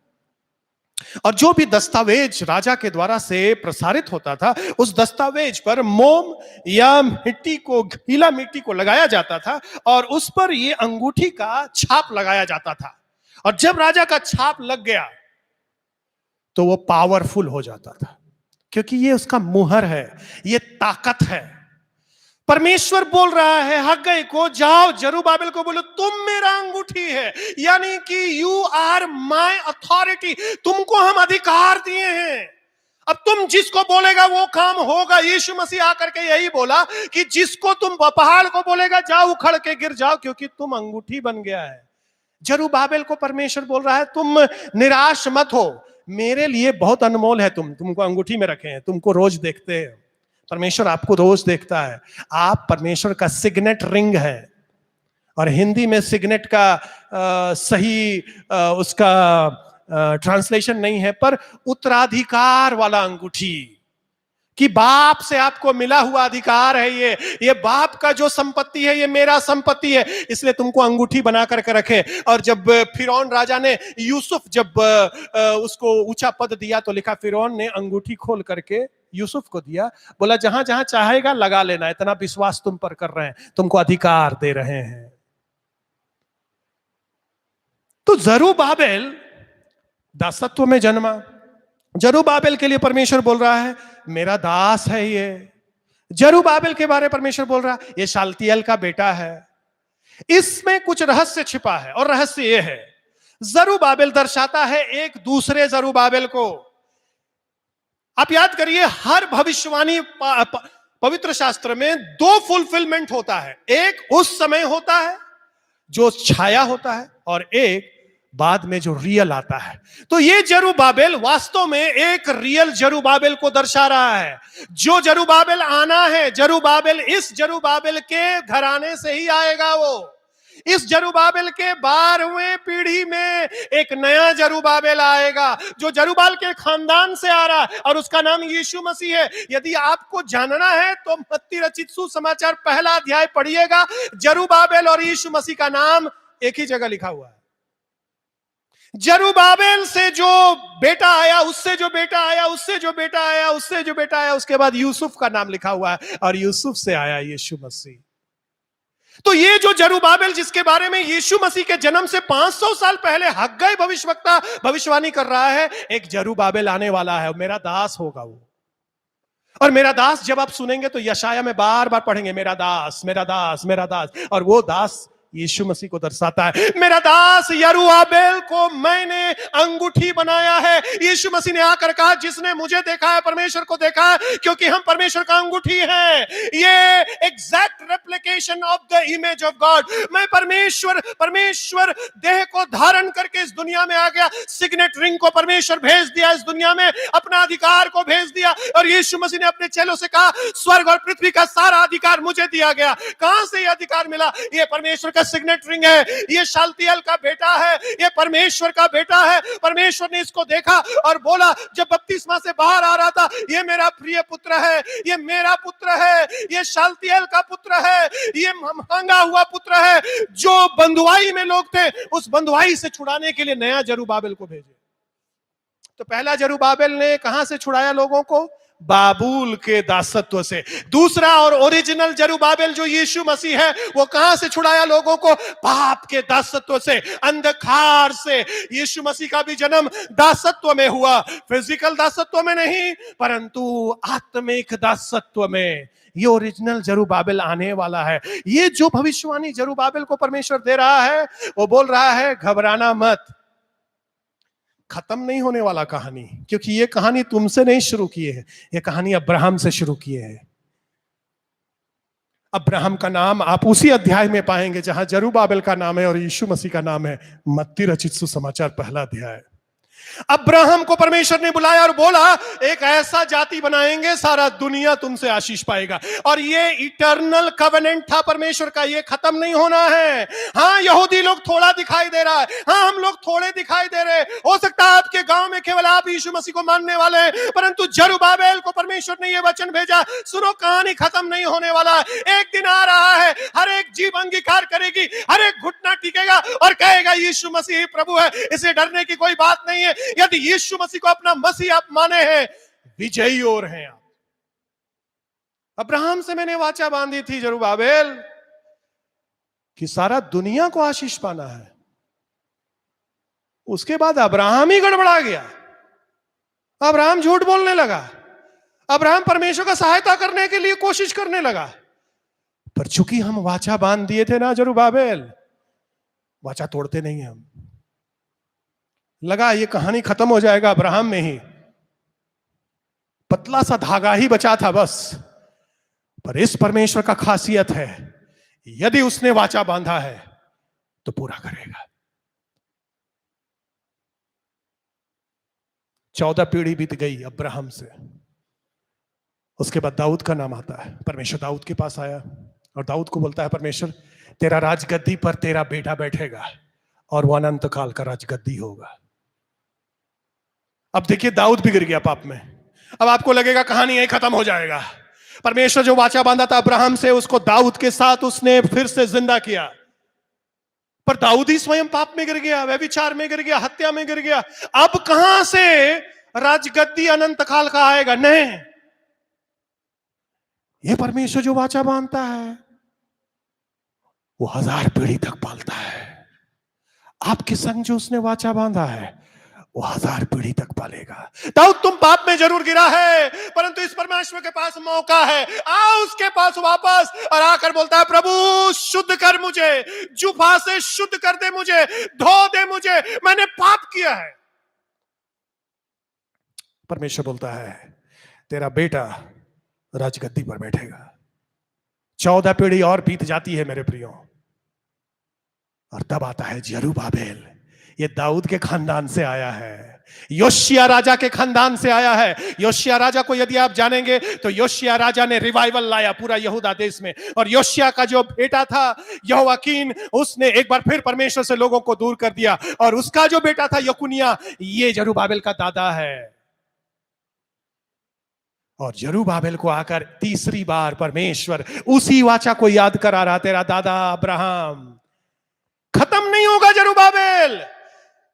और जो भी दस्तावेज राजा के द्वारा से प्रसारित होता था उस दस्तावेज पर मोम या मिट्टी को, गीला मिट्टी को लगाया जाता था और उस पर यह अंगूठी का छाप लगाया जाता था। और जब राजा का छाप लग गया तो वो पावरफुल हो जाता था, क्योंकि ये उसका मुहर है, ये ताकत है। परमेश्वर बोल रहा है हग्गई को, जाओ जरूब्बाबिल को बोलो तुम मेरा अंगूठी है, यानी कि यू आर माय अथॉरिटी, तुमको हम अधिकार दिए हैं। अब तुम जिसको बोलेगा वो काम होगा। यीशु मसीह आकर के यही बोला कि जिसको तुम पहाड़ को बोलेगा जाओ उखड़ के गिर जाओ, क्योंकि तुम अंगूठी बन गया है। जरूब्बाबिल को परमेश्वर बोल रहा है तुम निराश मत हो, मेरे लिए बहुत अनमोल है, तुमको अंगूठी में रखे हैं, तुमको रोज देखते हैं। परमेश्वर आपको रोज देखता है, आप परमेश्वर का सिग्नेट रिंग है। और हिंदी में सिग्नेट का सही उसका ट्रांसलेशन नहीं है, पर उत्तराधिकार वाला अंगूठी, कि बाप से आपको मिला हुआ अधिकार है, ये बाप का जो संपत्ति है ये मेरा संपत्ति है, इसलिए तुमको अंगूठी बना करके रखे। और जब फिरौन राजा ने यूसुफ जब उसको ऊंचा पद दिया तो लिखा फिरौन ने अंगूठी खोल करके यूसुफ को दिया, बोला जहां जहां चाहेगा लगा लेना, इतना विश्वास तुम पर कर रहे हैं, तुमको अधिकार दे रहे हैं। तो जरूब्बाबिल दासत्व में जन्मा। जरूब्बाबिल के लिए परमेश्वर बोल रहा है मेरा दास है ये। जरूब्बाबिल के बारे में परमेश्वर बोल रहा है ये शालतियेल का बेटा है। इसमें कुछ रहस्य छिपा है, और रहस्य ये है, जरूब्बाबिल दर्शाता है एक दूसरे जरूब्बाबिल को। आप याद करिए, हर भविष्यवाणी पवित्र शास्त्र में दो फुलफिलमेंट होता है, एक उस समय होता है जो छाया होता है, और एक बाद में जो रियल आता है। तो ये जरूब्बाबिल वास्तव में एक रियल जरूब्बाबिल को दर्शा रहा है। जो जरूब्बाबिल आना है, जरूब्बाबिल इस जरूब्बाबिल के घराने से ही आएगा। वो इस जरूब्बाबिल के 12वें पीढ़ी में एक नया जरूब्बाबिल आएगा जो जरूब्बाबिल के खानदान से आ रहा है, और उसका नाम यीशु मसीह है। यदि आपको जानना है तो मत्ती रचित सुसमाचार पहला अध्याय पढ़िएगा, जरूब्बाबिल और यीशु मसीह का नाम एक ही जगह लिखा हुआ है। जरूब्बाबिल से जो बेटा आया, उससे जो बेटा आया, उससे जो बेटा आया, उससे जो बेटा आया, उसके बाद यूसुफ का नाम लिखा हुआ है, और यूसुफ से आया यीशु मसीह। तो ये जो जरूब्बाबिल जिसके बारे में यीशु मसीह के जन्म से 500 साल पहले हग्गई भविष्यवक्ता भविष्यवाणी कर रहा है, एक जरूब्बाबिल आने वाला है, मेरा दास होगा वो। और मेरा दास जब आप सुनेंगे तो यशाया में बार बार पढ़ेंगे मेरा दास, मेरा दास, मेरा दास, और वो दास यीशु मसीह को दर्शाता है। मेरा दास जरूब्बाबिल को मैंने अंगूठी बनाया है। यीशु मसीह ने आकर कहा जिसने मुझे देखा है परमेश्वर को देखा है, क्योंकि हम परमेश्वर का अंगूठी है। ये exact replication of the image of God. मैं परमेश्वर देह को धारण करके इस दुनिया में आ गया। सिग्नेट रिंग को परमेश्वर भेज दिया इस दुनिया में, अपना अधिकार को भेज दिया। और यीशु मसीह ने अपने चेलों से कहा स्वर्ग और पृथ्वी का सारा अधिकार मुझे दिया गया। कहां से यह अधिकार मिला? ये परमेश्वर का सिग्नेट रिंग है, ये शालतियेल का बेटा है, ये परमेश्वर का बेटा है। परमेश्वर ने इसको देखा और बोला, जब बपतिस्मा से बाहर आ रहा था, ये मेरा प्रिय पुत्र है, ये मेरा पुत्र है, ये शालतियेल का पुत्र है, ये मांगा हुआ पुत्र है। जो बंधुआई में लोग थे, उस बंधुआई से छुड़ाने के लिए नया जरूब्बाबिल को भेजे। तो पहला जरूब्बाबिल ने कहां से छुड़ाया लोगों को? बाबुल के दासत्व से। दूसरा और ओरिजिनल जरूब्बाबिल जो यीशु मसीह है, वो कहां से छुड़ाया लोगों को? पाप के दासत्व से, अंधकार से। यीशु मसीह का भी जन्म दासत्व में हुआ, फिजिकल दासत्व में नहीं, परंतु आत्मिक दासत्व में। ये ओरिजिनल जरूब्बाबिल आने वाला है। ये जो भविष्यवाणी जरूब्बाबिल को परमेश्वर दे रहा है, वो बोल रहा है घबराना मत, खत्म नहीं होने वाला कहानी, क्योंकि ये कहानी तुमसे नहीं शुरू किए है, ये कहानी अब्राहम से शुरू किए है। अब्राहम का नाम आप उसी अध्याय में पाएंगे जहां जरूब्बाबिल का नाम है और यीशु मसीह का नाम है। मत्ती रचित सुसमाचार पहला अध्याय। अब्राहम को परमेश्वर ने बुलाया और बोला एक ऐसा जाति बनाएंगे सारा दुनिया तुमसे आशीष पाएगा। और ये इटर्नल कवेनेंट था परमेश्वर का, ये खत्म नहीं होना है। हाँ, यहूदी लोग थोड़ा दिखाई दे रहा है, हाँ हम लोग थोड़े दिखाई दे रहे, हो सकता है आपके गांव में केवल आप यीशु मसीह को मानने वाले हैं, परंतु जरुब्बाबेल को परमेश्वर ने यह वचन भेजा, सुनो कहानी खत्म नहीं होने वाला है। एक दिन आ रहा है, हर एक जीव अंगीकार करेगी, हर एक घुटना टिकेगा और कहेगा यीशु मसीह प्रभु है। इसे डरने की कोई बात नहीं है। यदि यीशु मसीह को अपना मसीह आप माने हैं, विजयी और हैं आप। अब्राहम से मैंने वाचा बांधी थी जरुब्बाबेल कि सारा दुनिया को आशीष पाना है। उसके बाद अब्राहम ही गड़बड़ा गया, अब्राहम झूठ बोलने लगा, अब्राहम परमेश्वर का सहायता करने के लिए कोशिश करने लगा। पर चूंकि हम वाचा बांध दिए थे ना जरुब्बाबेल, वाचा तोड़ते नहीं हम। लगा ये कहानी खत्म हो जाएगा अब्राहम में ही, पतला सा धागा ही बचा था बस। पर इस परमेश्वर का खासियत है, यदि उसने वाचा बांधा है तो पूरा करेगा। 14 पीढ़ी बीत गई अब्राहम से, उसके बाद दाऊद का नाम आता है। परमेश्वर दाऊद के पास आया और दाऊद को बोलता है परमेश्वर तेरा राजगद्दी पर तेरा बेटा बैठेगा और वह अनंत काल का राजगद्दी होगा। अब देखिए दाऊद बिगड़ गया पाप में। अब आपको लगेगा कहानी यही खत्म हो जाएगा। परमेश्वर जो वाचा बांधा था अब्राहम से, उसको दाऊद के साथ उसने फिर से जिंदा किया। पर दाऊद ही स्वयं पाप में गिर गया, व्यभिचार में गिर गया, हत्या में गिर गया। अब कहां से राजगद्दी अनंत काल का आएगा? नहीं, ये परमेश्वर जो वाचा बांधता है वो 1000 पीढ़ी तक पालता है। आपके संग जो उसने वाचा बांधा है वो 1000 पीढ़ी तक पालेगा। दाऊद तुम पाप में जरूर गिरा है, परंतु इस परमेश्वर के पास मौका है, आओ उसके पास वापस। और आकर बोलता है प्रभु शुद्ध कर मुझे, जुफा से शुद्ध कर दे मुझे, धो दे मुझे, मैंने पाप किया है। परमेश्वर बोलता है तेरा बेटा राजगद्दी पर बैठेगा। 14 पीढ़ी और बीत जाती है मेरे प्रियो, और तब आता है जरुब्बाबेल। ये दाऊद के खानदान से आया है, योशिया राजा के खानदान से आया है। योशिया राजा को यदि आप जानेंगे तो योशिया राजा ने रिवाइवल लाया पूरा यहूदा देश में। और योशिया का जो बेटा था यहोयाकीन, उसने एक बार फिर परमेश्वर से लोगों को दूर कर दिया। और उसका जो बेटा था यकुनिया, ये जरुब्बाबेल का दादा है। और जरुब्बाबेल को आकर तीसरी बार परमेश्वर उसी वाचा को याद करा रहा, तेरा दादा अब्राहम। खत्म नहीं होगा जरुब्बाबेल।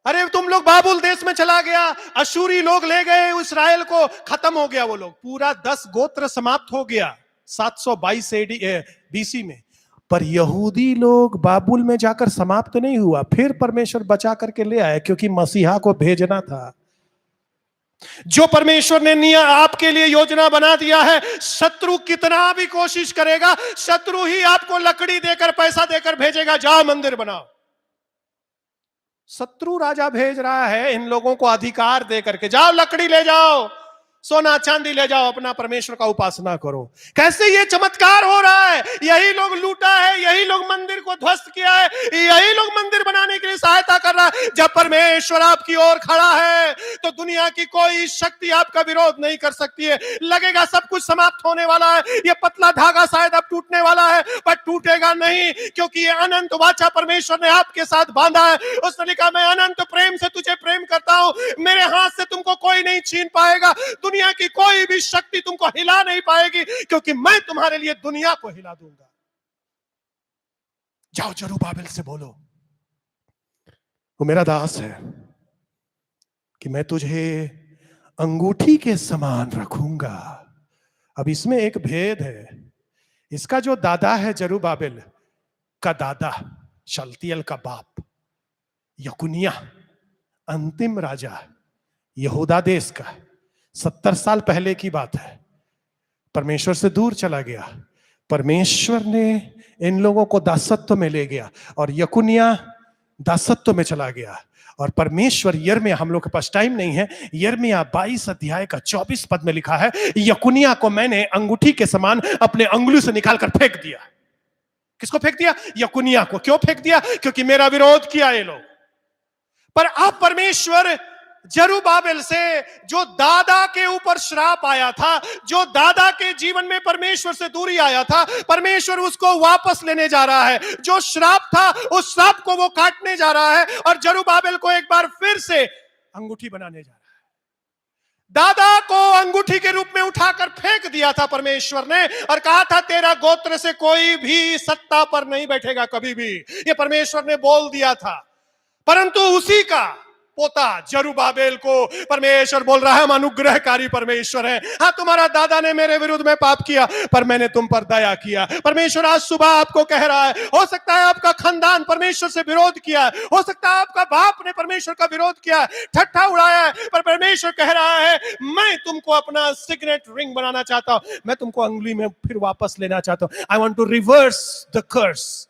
अरे तुम लोग बाबुल देश में चला गया, अशूरी लोग ले गए इस्राएल को, खत्म हो गया वो लोग, पूरा 10 गोत्र समाप्त हो गया 722 बीसी में। पर यहूदी लोग बाबुल में जाकर समाप्त नहीं हुआ, फिर परमेश्वर बचा करके ले आए, क्योंकि मसीहा को भेजना था। जो परमेश्वर ने आपके लिए योजना बना दिया है, शत्रु कितना भी कोशिश करेगा, शत्रु ही आपको लकड़ी देकर पैसा देकर भेजेगा, जाओ मंदिर बनाओ। शत्रु राजा भेज रहा है इन लोगों को अधिकार दे करके, जाओ लकड़ी ले जाओ, सोना चांदी ले जाओ, अपना परमेश्वर का उपासना करो। कैसे ये चमत्कार हो रहा है? यही लोग लूटा है, यही लोग मंदिर को ध्वस्त किया है, यही लोग मंदिर बनाने के लिए सहायता कर रहा है। जब परमेश्वर आपकी ओर खड़ा है तो दुनिया की कोई शक्ति आपका विरोध नहीं कर सकती है। लगेगा सब कुछ समाप्त होने वाला है, ये पतला धागा शायद अब टूटने वाला है, पर टूटेगा नहीं, क्योंकि ये अनंत वाचा परमेश्वर ने आपके साथ बांधा है। उसने लिखा मैं अनंत प्रेम से तुझे प्रेम करता हूं, मेरे हाथ से तुमको कोई नहीं छीन पाएगा, दुनिया की कोई भी शक्ति तुमको हिला नहीं पाएगी, क्योंकि मैं तुम्हारे लिए दुनिया को हिला दूंगा। जाओ जरुब्बाबेल से बोलो, वो मेरा दास है कि मैं तुझे अंगूठी के समान रखूंगा। अब इसमें एक भेद है, इसका जो दादा है जरुब्बाबेल का दादा, शलतियल का बाप यकुनिया, अंतिम राजा यहूदा देश का, 70 साल पहले की बात है, परमेश्वर से दूर चला गया। परमेश्वर ने इन लोगों को दासत्व में ले गया और यकुनिया दासत्व में चला गया। और परमेश्वर यिर्मयाह, हम लोग के पास टाइम नहीं है, यिर्मयाह 22 अध्याय का 24 पद में लिखा है, यकुनिया को मैंने अंगूठी के समान अपने अंगुली से निकालकर फेंक दिया। किसको फेंक दिया? यकुनिया को। क्यों फेंक दिया? क्योंकि मेरा विरोध किया ये लोग। पर अब परमेश्वर जरुब्बाबिल से जो दादा के ऊपर श्राप आया था, जो दादा के जीवन में परमेश्वर से दूरी आया था, परमेश्वर उसको वापस लेने जा रहा है। जो श्राप था उस श्राप को वो काटने जा रहा है और जरुब्बाबिल को एक बार फिर से अंगूठी बनाने जा रहा है। दादा को अंगूठी के रूप में उठाकर फेंक दिया था परमेश्वर ने और कहा था तेरा गोत्र से कोई भी सत्ता पर नहीं बैठेगा कभी भी, ये परमेश्वर ने बोल दिया था। परंतु उसी का पोता जरुब्बाबिल को परमेश्वर बोल रहा है हम अनुग्रहकारी परमेश्वर है। हाँ, तुम्हारा दादा ने मेरे विरुद्ध में पाप किया पर मैंने तुम पर दया किया। परमेश्वर आज सुबह आपको कह रहा है, हो सकता है आपका खानदान परमेश्वर से विरोध किया है, हो सकता है आपका बाप ने परमेश्वर का विरोध किया है, ठट्ठा उड़ाया है, पर परमेश्वर कह रहा है मैं तुमको अपना सिग्नेट रिंग बनाना चाहता हूं, मैं तुमको अंगुली में फिर वापस लेना चाहता हूं। I want to reverse the curse,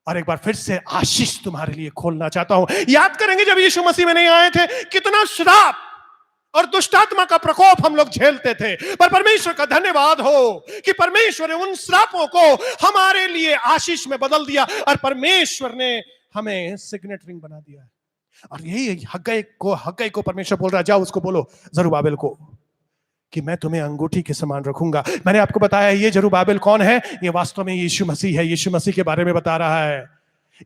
और एक बार फिर से आशीष तुम्हारे लिए खोलना चाहता हूं। याद करेंगे जब यीशु मसीह में नहीं आए थे कितना श्राप और दुष्टात्मा का प्रकोप हम लोग झेलते थे, पर परमेश्वर का धन्यवाद हो कि परमेश्वर ने उन श्रापों को हमारे लिए आशीष में बदल दिया और परमेश्वर ने हमें सिग्नेट रिंग बना दिया। और यही हग्गई को परमेश्वर बोल रहा, जाओ उसको बोलो जरुब्बाबिल को कि मैं तुम्हें अंगूठी के समान रखूंगा। मैंने आपको बताया ये जरुब्बाबिल कौन है, ये वास्तव में यीशु मसीह है। यीशु मसीह के बारे में बता रहा है।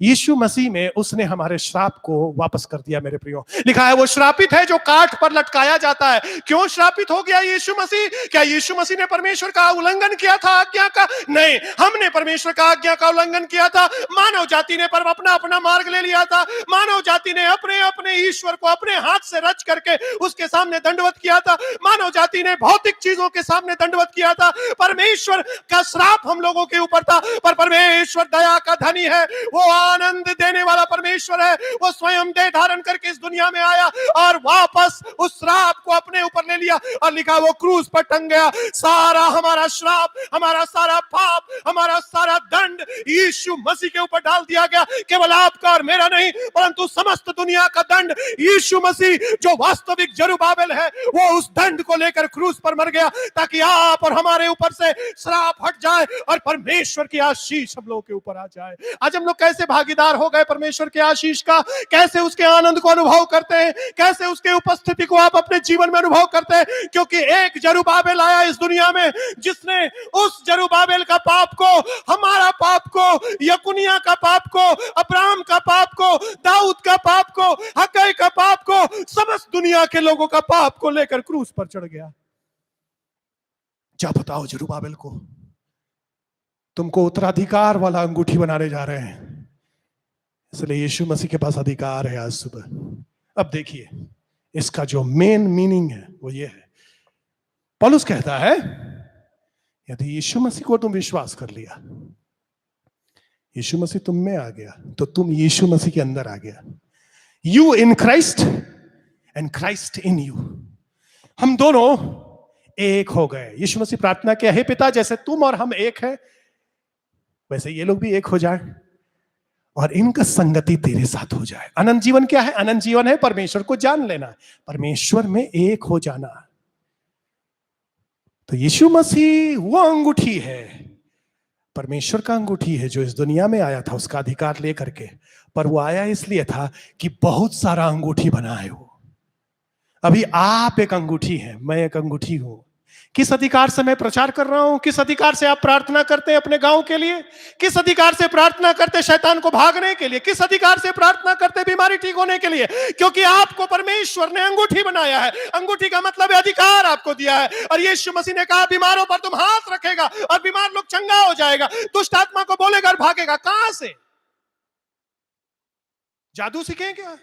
यीशु मसीह में उसने हमारे श्राप को वापस कर दिया। मेरे प्रियो, लिखा है वो श्रापित है जो काठ पर लटकाया जाता है। क्यों श्रापित हो गया यीशु मसीह? क्या यीशु मसीह ने परमेश्वर का उल्लंघन किया था आज्ञा का? नहीं, हमने परमेश्वर का आज्ञा का उल्लंघन किया था। मानव जाति ने पर अपना अपना मार्ग ले लिया था। मानव जाति ने अपने अपने ईश्वर को अपने हाथ से रच करके उसके सामने दंडवत किया था। मानव जाति ने भौतिक चीजों के सामने दंडवत किया था। परमेश्वर का श्राप हम लोगों के ऊपर था, पर परमेश्वर दया का धनी है, वो आनंद देने वाला परमेश्वर है। वो स्वयं देह धारण करके इस दुनिया में आया और वापस उस श्राप को अपने ऊपर ले लिया और लिखा वो क्रूस पर टंग गया। सारा हमारा श्राप, हमारा सारा पाप, हमारा सारा दंड यीशु मसीह के ऊपर डाल दिया गया। केवल आपका और मेरा नहीं, परंतु समस्त दुनिया का दंड यीशु मसीह जो वास्तविक जरुब्बाबिल है, वो उस दंड को लेकर क्रूस पर मर गया ताकि आप और हमारे ऊपर से श्राप हट जाए और परमेश्वर की आशीष हम लोगों के ऊपर आ जाए। आज हम लोग कैसे भागीदार हो गए परमेश्वर के आशीष का, कैसे उसके आनंद को अनुभव करते हैं, कैसे उसके उपस्थिति को आप अपने जीवन में अनुभव करते हैं? क्योंकि एक जरुब्बाबिल आया इस दुनिया में जिसने उस जरुब्बाबिल का पाप को, हमारा पाप को, यकुनिया का पाप को, अब्राहम का पाप को, दाऊद का पाप को, हग्गई का पाप को, समस्त दुनिया के लोगों का पाप को लेकर क्रूस पर चढ़ गया। जा बताओ जरुब्बाबिल को, तुमको उत्तराधिकार वाला अंगूठी बनाने जा रहे हैं। इसलिए यीशु मसीह के पास अधिकार है आज सुबह। अब देखिए इसका जो मेन मीनिंग है वो ये है। पौलुस कहता है यदि यीशु मसीह को तुम विश्वास कर लिया, यीशु मसीह तुम में आ गया, तो तुम यीशु मसीह के अंदर आ गया। You in Christ and Christ in you, हम दोनों एक हो गए। यीशु मसीह प्रार्थना किया, हे पिता जैसे तुम और हम एक है वैसे ये लोग भी एक हो जाए और इनका संगति तेरे साथ हो जाए। अनंत जीवन क्या है? अनंत जीवन है परमेश्वर को जान लेना, परमेश्वर में एक हो जाना। तो यीशु मसीह वो अंगूठी है, परमेश्वर का अंगूठी है जो इस दुनिया में आया था उसका अधिकार लेकर के, पर वो आया इसलिए था कि बहुत सारा अंगूठी बना है वो। अभी आप एक अंगूठी हैं, मैं एक अंगूठी हूं। किस अधिकार से मैं प्रचार कर रहा हूं? किस अधिकार से आप प्रार्थना करते हैं अपने गांव के लिए? किस अधिकार से प्रार्थना करते शैतान को भागने के लिए? किस अधिकार से प्रार्थना करते बीमारी ठीक होने के लिए? क्योंकि आपको परमेश्वर ने अंगूठी बनाया है। अंगूठी का मतलब है अधिकार आपको दिया है। और यीशु मसीह ने कहा बीमारों पर तुम हाथ रखेगा और बीमार लोग चंगा हो जाएगा, दुष्ट आत्मा को बोलेगा और भागेगा। कहां से? जादू सीखें क्या?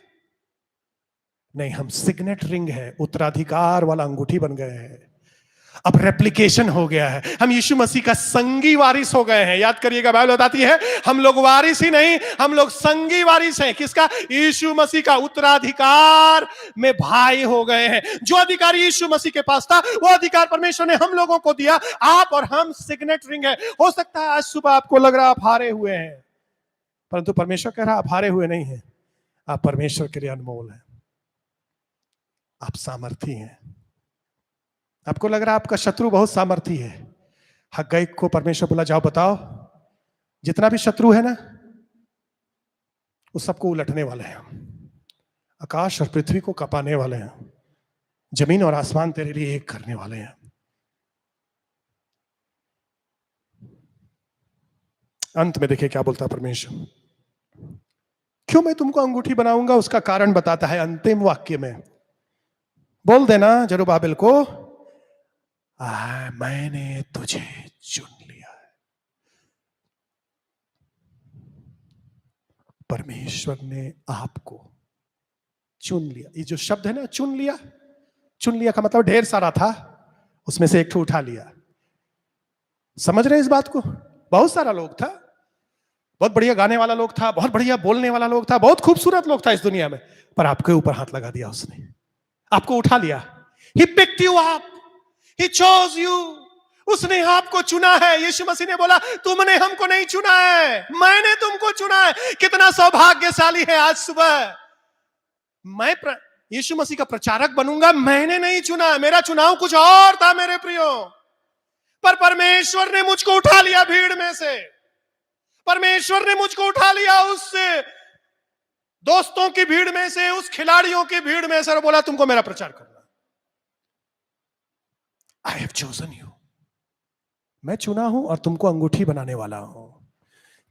नहीं, हम सिग्नेट रिंग है, उत्तराधिकार वाला अंगूठी बन गए हैं। अब रेप्लिकेशन हो गया है, हम यीशु मसीह का संगी वारिस हो गए हैं। याद करिएगा बाइबल बताती है हम लोग वारिस ही नहीं, हम लोग संगी वारिस हैं। किसका? यीशु मसीह का। उत्तराधिकार में भाई हो गए हैं। जो अधिकार यीशु मसीह के पास था वो अधिकार परमेश्वर ने हम लोगों को दिया। आप और हम सिग्नेट रिंग है। हो सकता है आज सुबह आपको लग रहा आप हारे हुए हैं, परंतु परमेश्वर कह रहा आप हारे हुए नहीं हैं, आप परमेश्वर के लिए अनमोल हैं, आप सामर्थी हैं। आपको लग रहा है आपका शत्रु बहुत सामर्थी है। हग्गई को परमेश्वर बोला जाओ बताओ जितना भी शत्रु है ना उस सबको उलटने वाले हैं। आकाश और पृथ्वी को कपाने वाले हैं, जमीन और आसमान तेरे लिए एक करने वाले हैं। अंत में देखिए क्या बोलता परमेश्वर, क्यों मैं तुमको अंगूठी बनाऊंगा, उसका कारण बताता है अंतिम वाक्य में। बोल देना जरुब्बाबिल को, मैंने तुझे चुन लिया है। परमेश्वर ने आपको चुन लिया। ये जो शब्द है ना, चुन लिया, चुन लिया का मतलब ढेर सारा था, उसमें से एक ठो उठा लिया। समझ रहे हैं इस बात को? बहुत सारा लोग था, बहुत बढ़िया गाने वाला लोग था, बहुत बढ़िया बोलने वाला लोग था, बहुत खूबसूरत लोग था इस दुनिया में, पर आपके ऊपर हाथ लगा दिया उसने, आपको उठा लिया। He picked you up, he chose you, उसने आपको चुना है। यीशु मसीह ने बोला, तुमने हमको नहीं चुना है, मैंने तुमको चुना है। कितना सौभाग्यशाली है आज सुबह। मैं यीशु मसीह का प्रचारक बनूंगा, मैंने नहीं चुना, मेरा चुनाव कुछ और था मेरे प्रियो, पर परमेश्वर ने मुझको उठा लिया भीड़ में से। परमेश्वर ने मुझको उठा लिया उस दोस्तों की भीड़ में से, उस खिलाड़ियों की भीड़ में से, और बोला तुमको मेरा प्रचार करना। I have chosen you, मैं चुना हूं और तुमको अंगूठी बनाने वाला हूं,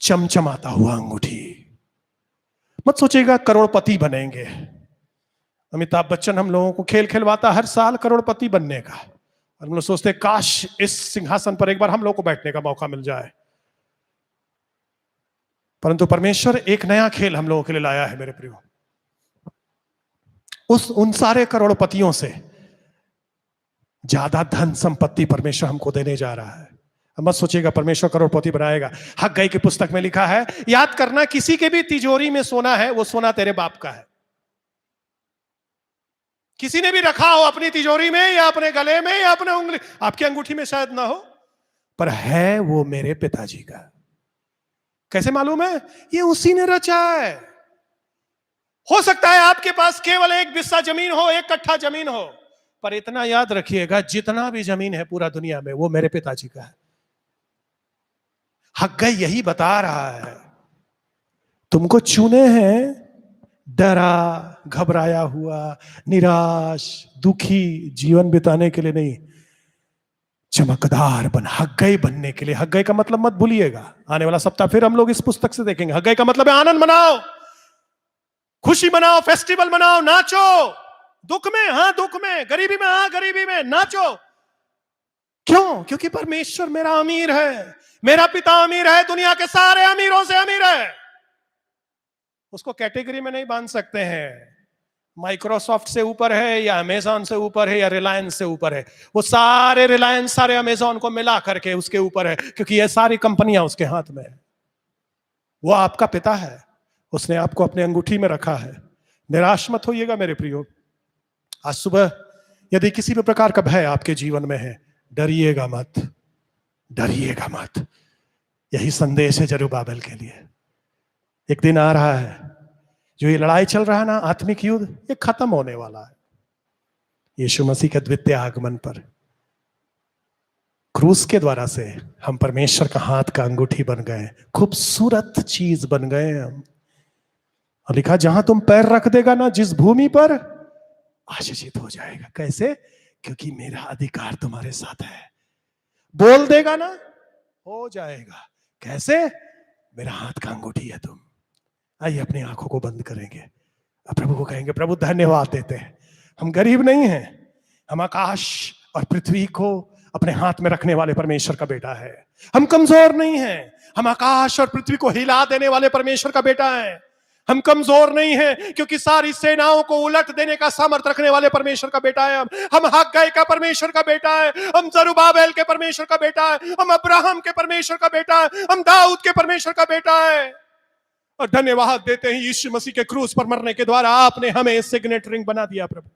चमचमाता हुआ अंगूठी। मत सोचेगा करोड़पति बनेंगे। अमिताभ बच्चन हम लोगों को खेल खिलवाता हर साल करोड़पति बनने का, और हम लोग सोचते काश इस सिंहासन पर एक बार हम लोग को बैठने का मौका मिल जाए। परंतु परमेश्वर एक नया खेल हम लोगों के लिए लाया है मेरे प्रियो। उन सारे करोड़पतियों से ज्यादा धन संपत्ति परमेश्वर हमको देने जा रहा है। मत सोचिएगा परमेश्वर करोड़पति बनाएगा। हग्गाई की पुस्तक में लिखा है, याद करना, किसी के भी तिजोरी में सोना है, वो सोना तेरे बाप का है। किसी ने भी रखा हो अपनी तिजोरी में या अपने गले में या अपने उंगली, आपकी अंगूठी में शायद ना हो, पर है वो मेरे पिताजी का। कैसे मालूम है? ये उसी ने रचा है। हो सकता है आपके पास केवल एक बिस्सा जमीन हो, एक कट्ठा जमीन हो, पर इतना याद रखिएगा, जितना भी जमीन है पूरा दुनिया में वो मेरे पिताजी का है। हग्गाई यही बता रहा है, तुमको चुने हैं डरा, घबराया हुआ, निराश, दुखी जीवन बिताने के लिए नहीं, चमकदार हग्गाई बनने के लिए। हग्गाई का मतलब मत भूलिएगा, आने वाला सप्ताह फिर हम लोग इस पुस्तक से देखेंगे। हग्गाई का मतलब है आनंद मनाओ, खुशी मनाओ, फेस्टिवल मनाओ, नाचो। दुख में हाँ दुख में, गरीबी में हाँ गरीबी में नाचो। क्यों? क्योंकि परमेश्वर मेरा अमीर है, मेरा पिता अमीर है, दुनिया के सारे अमीरों से अमीर है। उसको कैटेगरी में नहीं बांध सकते हैं, माइक्रोसॉफ्ट से ऊपर है या अमेजॉन से ऊपर है या रिलायंस से ऊपर है। वो सारे रिलायंस सारे अमेजॉन को मिला करके उसके ऊपर है, क्योंकि ये सारी कंपनियां उसके हाथ में है। वो आपका पिता है, उसने आपको अपने अंगूठी में रखा है। निराश मत होइएगा मेरे प्रियो। आज सुबह यदि किसी भी प्रकार का भय आपके जीवन में है, डरिएगा मत, डरिएगा मत। यही संदेश है जरुब्बाबिल के लिए। एक दिन आ रहा है, जो ये लड़ाई चल रहा है ना, आत्मिक युद्ध, ये खत्म होने वाला है। यीशु मसीह के द्वितीय आगमन पर क्रूस के द्वारा से हम परमेश्वर का हाथ का अंगूठी बन गए, खूबसूरत चीज बन गए हम। और लिखा, जहां तुम पैर रख देगा ना जिस भूमि पर, आशीषित हो जाएगा। कैसे? क्योंकि मेरा अधिकार तुम्हारे साथ है। बोल देगा ना, हो जाएगा। कैसे? मेरा हाथ का अंगूठी है तुम। आइए अपनी आंखों को बंद करेंगे, अब प्रभु को कहेंगे, प्रभु धन्यवाद देते हैं, हम गरीब नहीं हैं, हम आकाश और पृथ्वी को अपने हाथ में रखने वाले परमेश्वर का बेटा है। हम कमजोर नहीं हैं, हम आकाश और पृथ्वी को हिला देने वाले परमेश्वर का बेटा है। हम कमजोर नहीं हैं, क्योंकि सारी सेनाओं को उलट देने का सामर्थ्य रखने वाले परमेश्वर का बेटा है। हम हग्गाई का परमेश्वर का बेटा है, हम जरुब्बाबिल के परमेश्वर का बेटा है, हम अब्राहम के परमेश्वर का बेटा है, हम दाऊद के परमेश्वर का बेटा है। और धन्यवाद देते हैं, यीशु मसीह के क्रूस पर मरने के द्वारा आपने हमें सिग्नेट रिंग बना दिया प्रभु।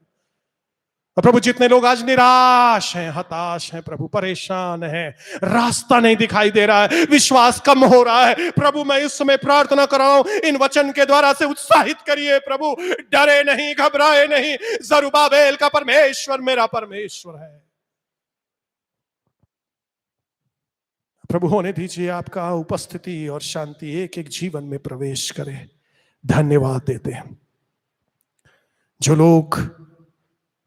और प्रभु, जितने लोग आज निराश हैं, हताश हैं प्रभु, परेशान हैं, रास्ता नहीं दिखाई दे रहा है, विश्वास कम हो रहा है, प्रभु मैं इस समय प्रार्थना कर रहा हूं, इन वचन के द्वारा से उत्साहित करिए प्रभु। डरे नहीं, घबराए नहीं, जरुब्बाबिल का परमेश्वर मेरा परमेश्वर है। प्रभु होने दीजिए आपका उपस्थिति और शांति एक एक जीवन में प्रवेश करे। धन्यवाद देते हैं। जो लोग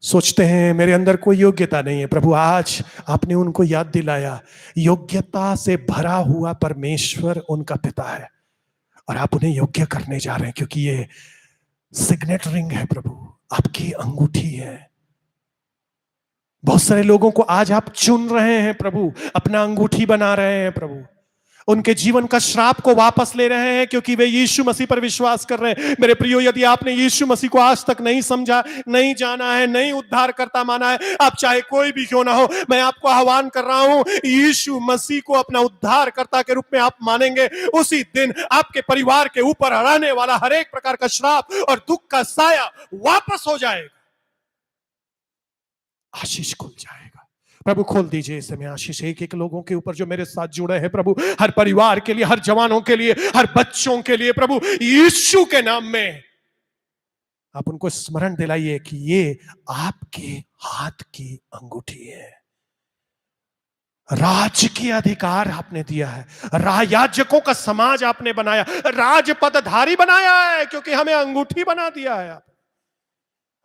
सोचते हैं मेरे अंदर कोई योग्यता नहीं है, प्रभु आज आपने उनको याद दिलाया, योग्यता से भरा हुआ परमेश्वर उनका पिता है और आप उन्हें योग्य करने जा रहे हैं, क्योंकि ये सिग्नेट रिंग है प्रभु, आपकी अंगूठी है। बहुत सारे लोगों को आज आप चुन रहे हैं प्रभु, अपना अंगूठी बना रहे हैं प्रभु, उनके जीवन का श्राप को वापस ले रहे हैं क्योंकि वे यीशु मसीह पर विश्वास कर रहे हैं। मेरे प्रियो, यदि आपने यीशु मसीह को आज तक नहीं समझा, नहीं जाना है, नहीं उद्धार करता माना है, आप चाहे कोई भी क्यों ना हो, मैं आपको आह्वान कर रहा हूं, यीशु मसीह को अपना उद्धार कर्ता के रूप में आप मानेंगे, उसी दिन आपके परिवार के ऊपर रहने वाला हर एक प्रकार का श्राप और दुख का साया वापस हो जाएगा, आशीष खुल जाएगा। प्रभु खोल दीजिए इस समय आशीष एक एक लोगों के ऊपर जो मेरे साथ जुड़े हैं प्रभु, हर परिवार के लिए, हर जवानों के लिए, हर बच्चों के लिए प्रभु, यीशु के नाम में आप उनको स्मरण दिलाइए कि ये आपके हाथ की अंगूठी है। राज के अधिकार आपने दिया है, याजकों का समाज आपने बनाया, राजपदधारी बनाया है, क्योंकि हमें अंगूठी बना दिया है आप।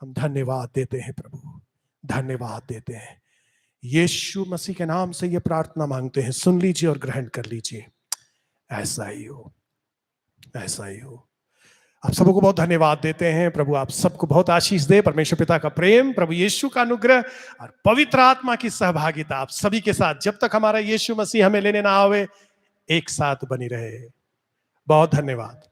हम धन्यवाद देते हैं प्रभु, धन्यवाद देते हैं। यीशु मसीह के नाम से ये प्रार्थना मांगते हैं, सुन लीजिए और ग्रहण कर लीजिए। ऐसा ही हो, ऐसा ही हो। आप सबको बहुत धन्यवाद देते हैं। प्रभु आप सबको बहुत आशीष दे। परमेश्वर पिता का प्रेम, प्रभु यीशु का अनुग्रह और पवित्र आत्मा की सहभागिता आप सभी के साथ जब तक हमारा यीशु मसीह हमें लेने ना आवे एक साथ बनी रहे। बहुत धन्यवाद।